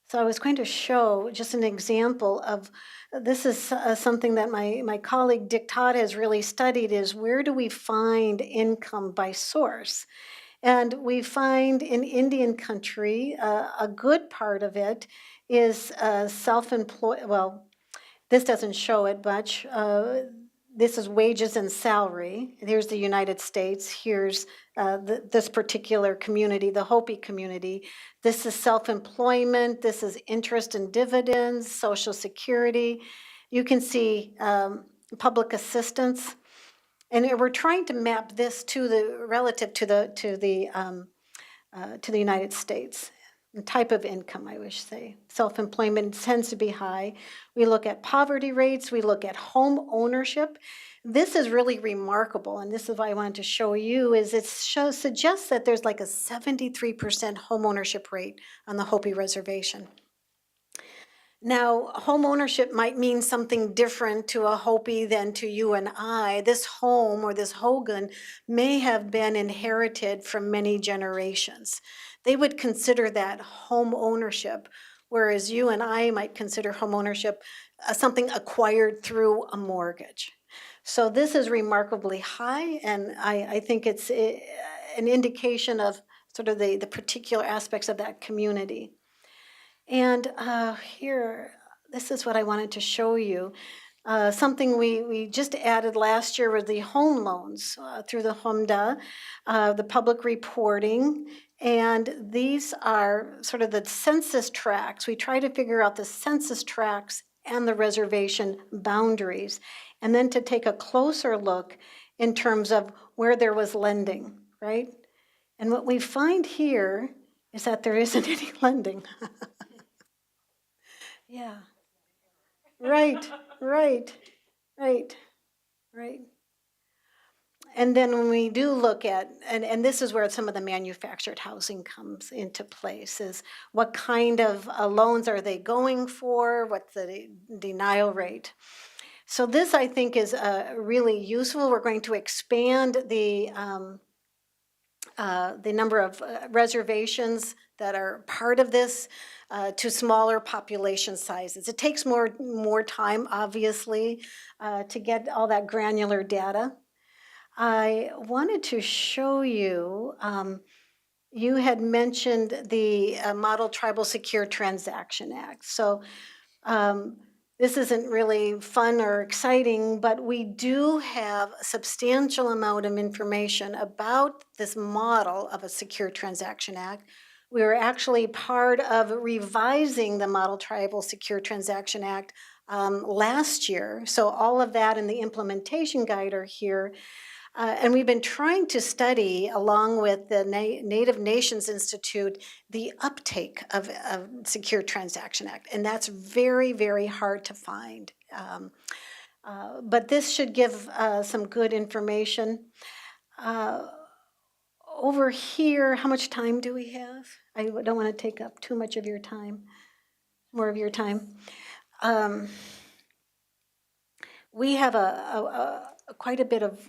So I was going to show just an example of, this is something that my colleague Dick Todd has really studied, is where do we find income by source? And we find in Indian country, a good part of it is self-employed, well, this doesn't show it much. This is wages and salary. Here's the United States. Here's this particular community, the Hopi community. This is self-employment. This is interest and dividends, Social Security. You can see public assistance. And we're trying to map this to the relative to the United States. The type of income, I wish say. Self-employment tends to be high. We look at poverty rates, we look at home ownership. This is really remarkable, and this is why I wanted to show you, is it suggests that there's like a 73% home ownership rate on the Hopi Reservation. Now, home ownership might mean something different to a Hopi than to you and I. This home or this hogan may have been inherited from many generations. They would consider that home ownership, whereas you and I might consider home ownership something acquired through a mortgage. So this is remarkably high, and I think it's an indication of sort of the particular aspects of that community. And here, this is what I wanted to show you. Something we just added last year were the home loans through the HMDA, the public reporting, and these are sort of the census tracts. We try to figure out the census tracts and the reservation boundaries, and then to take a closer look in terms of where there was lending, right? And what we find here is that there isn't any lending. Yeah. Right. And then when we do look at, and this is where some of the manufactured housing comes into place, is what kind of loans are they going for? What's the denial rate? So this, I think, is really useful. We're going to expand the number of reservations that are part of this to smaller population sizes. It takes more time, obviously, to get all that granular data. I wanted to show you, you had mentioned the Model Tribal Secure Transaction Act. So this isn't really fun or exciting, but we do have a substantial amount of information about this model of a Secure Transaction Act. We were actually part of revising the Model Tribal Secure Transaction Act last year. So all of that and the implementation guide are here. And we've been trying to study, along with the Native Nations Institute, the uptake of Secure Transaction Act. And that's very, very hard to find. But this should give some good information. Over here, how much time do we have? I don't want to take up too much of your time, more of your time. We have quite a bit of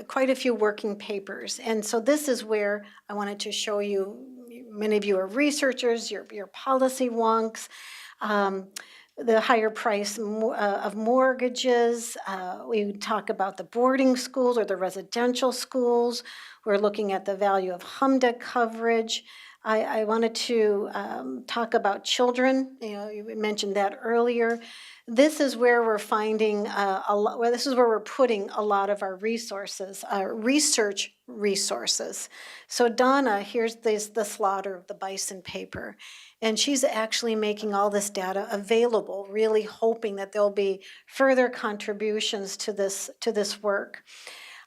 quite a few working papers. And so this is where I wanted to show you, many of you are researchers, you're policy wonks. the higher price of mortgages. We talk about the boarding schools or the residential schools. We're looking at the value of HUMDA coverage. I wanted to talk about children. You mentioned that earlier. This is where we're finding this is where we're putting a lot of our resources, research resources. So Donna, here's the slaughter of the bison paper. And she's actually making all this data available, really hoping that there'll be further contributions to this work.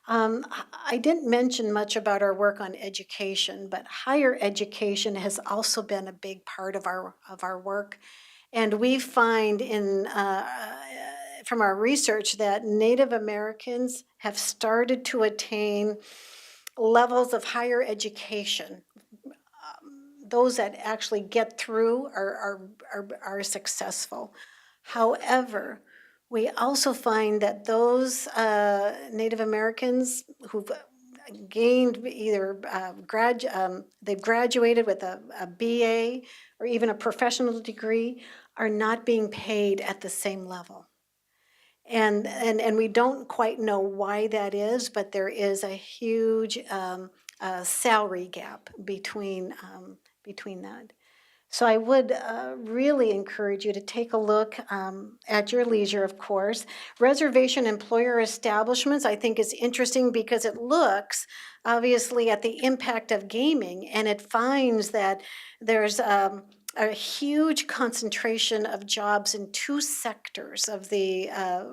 I didn't mention much about our work on education, but higher education has also been a big part of our work. And we find from our research that Native Americans have started to attain levels of higher education. Those that actually get through are successful. However, we also find that those Native Americans who've gained either they've graduated with a BA or even a professional degree are not being paid at the same level. And we don't quite know why that is, but there is a huge salary gap between that. So I would really encourage you to take a look at your leisure, of course. Reservation employer establishments, I think, is interesting because it looks, obviously, at the impact of gaming, and it finds that there's a huge concentration of jobs in two sectors of the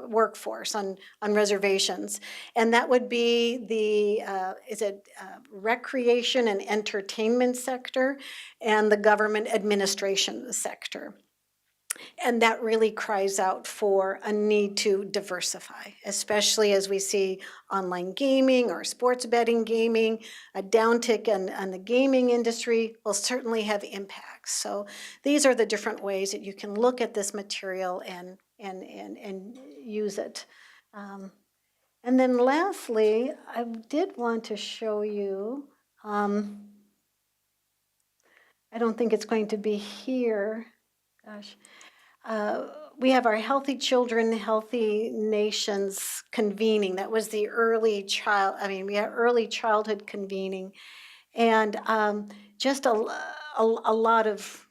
workforce on reservations. And that would be the recreation and entertainment sector and the government administration sector. And that really cries out for a need to diversify, especially as we see online gaming or sports betting gaming. A downtick in the gaming industry will certainly have impacts. So these are the different ways that you can look at this material and use it. And then lastly, I did want to show you, I don't think it's going to be here. Gosh. We have our Healthy Children, Healthy Nations convening. That was the early childhood convening. And just a lot of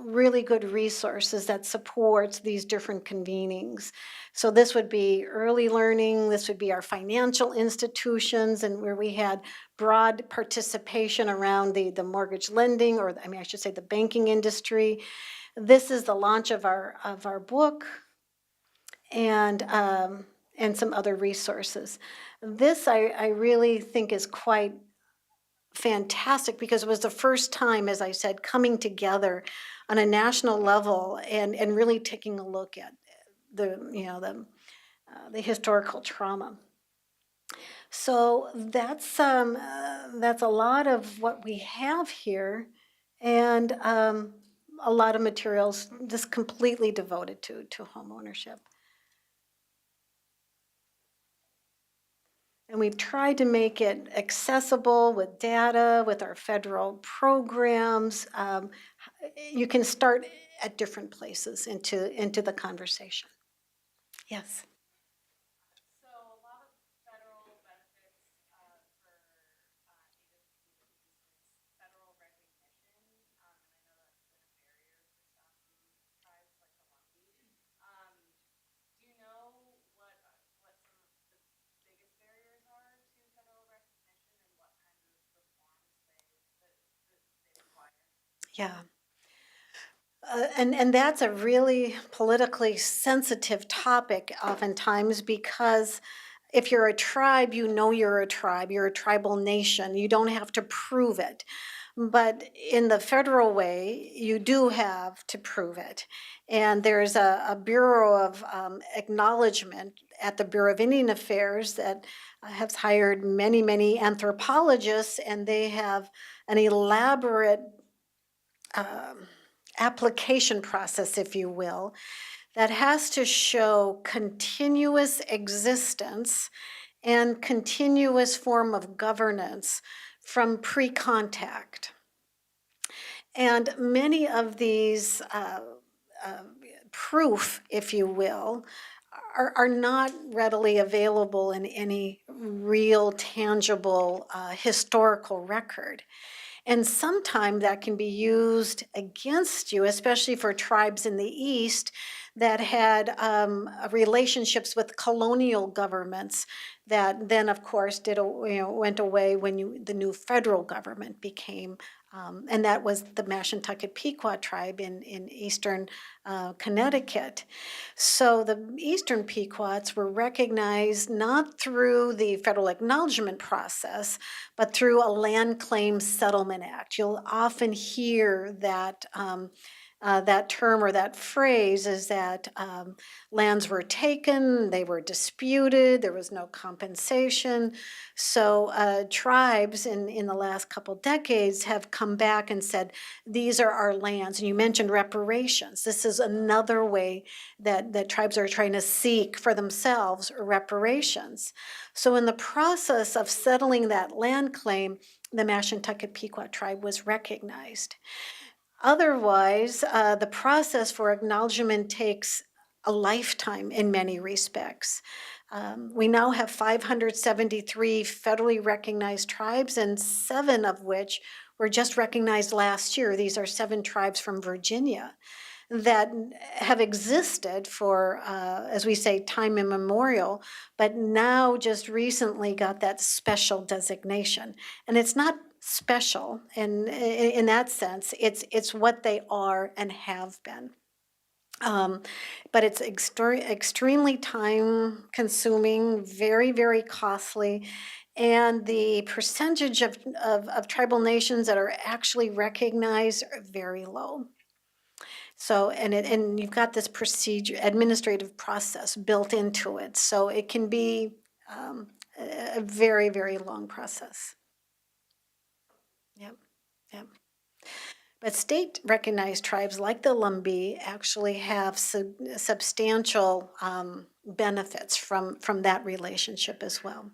really good resources that supports these different convenings. So this would be early learning, this would be our financial institutions, and where we had broad participation around the mortgage lending, or I should say the banking industry. This is the launch of our book and some other resources. This I really think is quite fantastic because it was the first time, as I said, coming together on a national level and really taking a look at the historical trauma. So that's a lot of what we have here, and a lot of materials just completely devoted to home ownership. And we've tried to make it accessible with data, with our federal programs. You can start at different places into the conversation. Yes. So a lot of federal benefits for Native communities is federal recognition, and I know that's been a barrier for some tribes like the Lumbee. Do you know what some of the biggest barriers are to federal recognition and what kinds of reforms they require? Yeah. And that's a really politically sensitive topic oftentimes because if you're a tribe, you know you're a tribe, you're a tribal nation, you don't have to prove it. But in the federal way, you do have to prove it. And there's a Bureau of Acknowledgement at the Bureau of Indian Affairs that has hired many, many anthropologists, and they have an elaborate application process, if you will, that has to show continuous existence and continuous form of governance from pre-contact. And many of these proof, if you will, are not readily available in any real, tangible historical record. And sometimes that can be used against you, especially for tribes in the East that had relationships with colonial governments that then, of course, went away when the new federal government became, and that was the Mashantucket Pequot tribe in eastern Connecticut. So the Eastern Pequots were recognized not through the federal acknowledgement process, but through a Land Claims Settlement Act. You'll often hear that that term or that phrase is that lands were taken, they were disputed, there was no compensation. So tribes in the last couple decades have come back and said, these are our lands. And you mentioned reparations. This is another way that tribes are trying to seek for themselves reparations. So in the process of settling that land claim, the Mashantucket Pequot tribe was recognized. Otherwise, the process for acknowledgement takes a lifetime in many respects. We now have 573 federally recognized tribes, and 7 of which were just recognized last year. These are 7 tribes from Virginia that have existed for, as we say, time immemorial, but now just recently got that special designation. And it's not special in that sense, it's what they are and have been. But it's extremely time consuming, very, very costly. And the percentage of tribal nations that are actually recognized are very low. So, and you've got this procedure, administrative process built into it. So it can be a very, very long process. Yep, yep. But state recognized tribes like the Lumbee actually have substantial benefits from that relationship as well.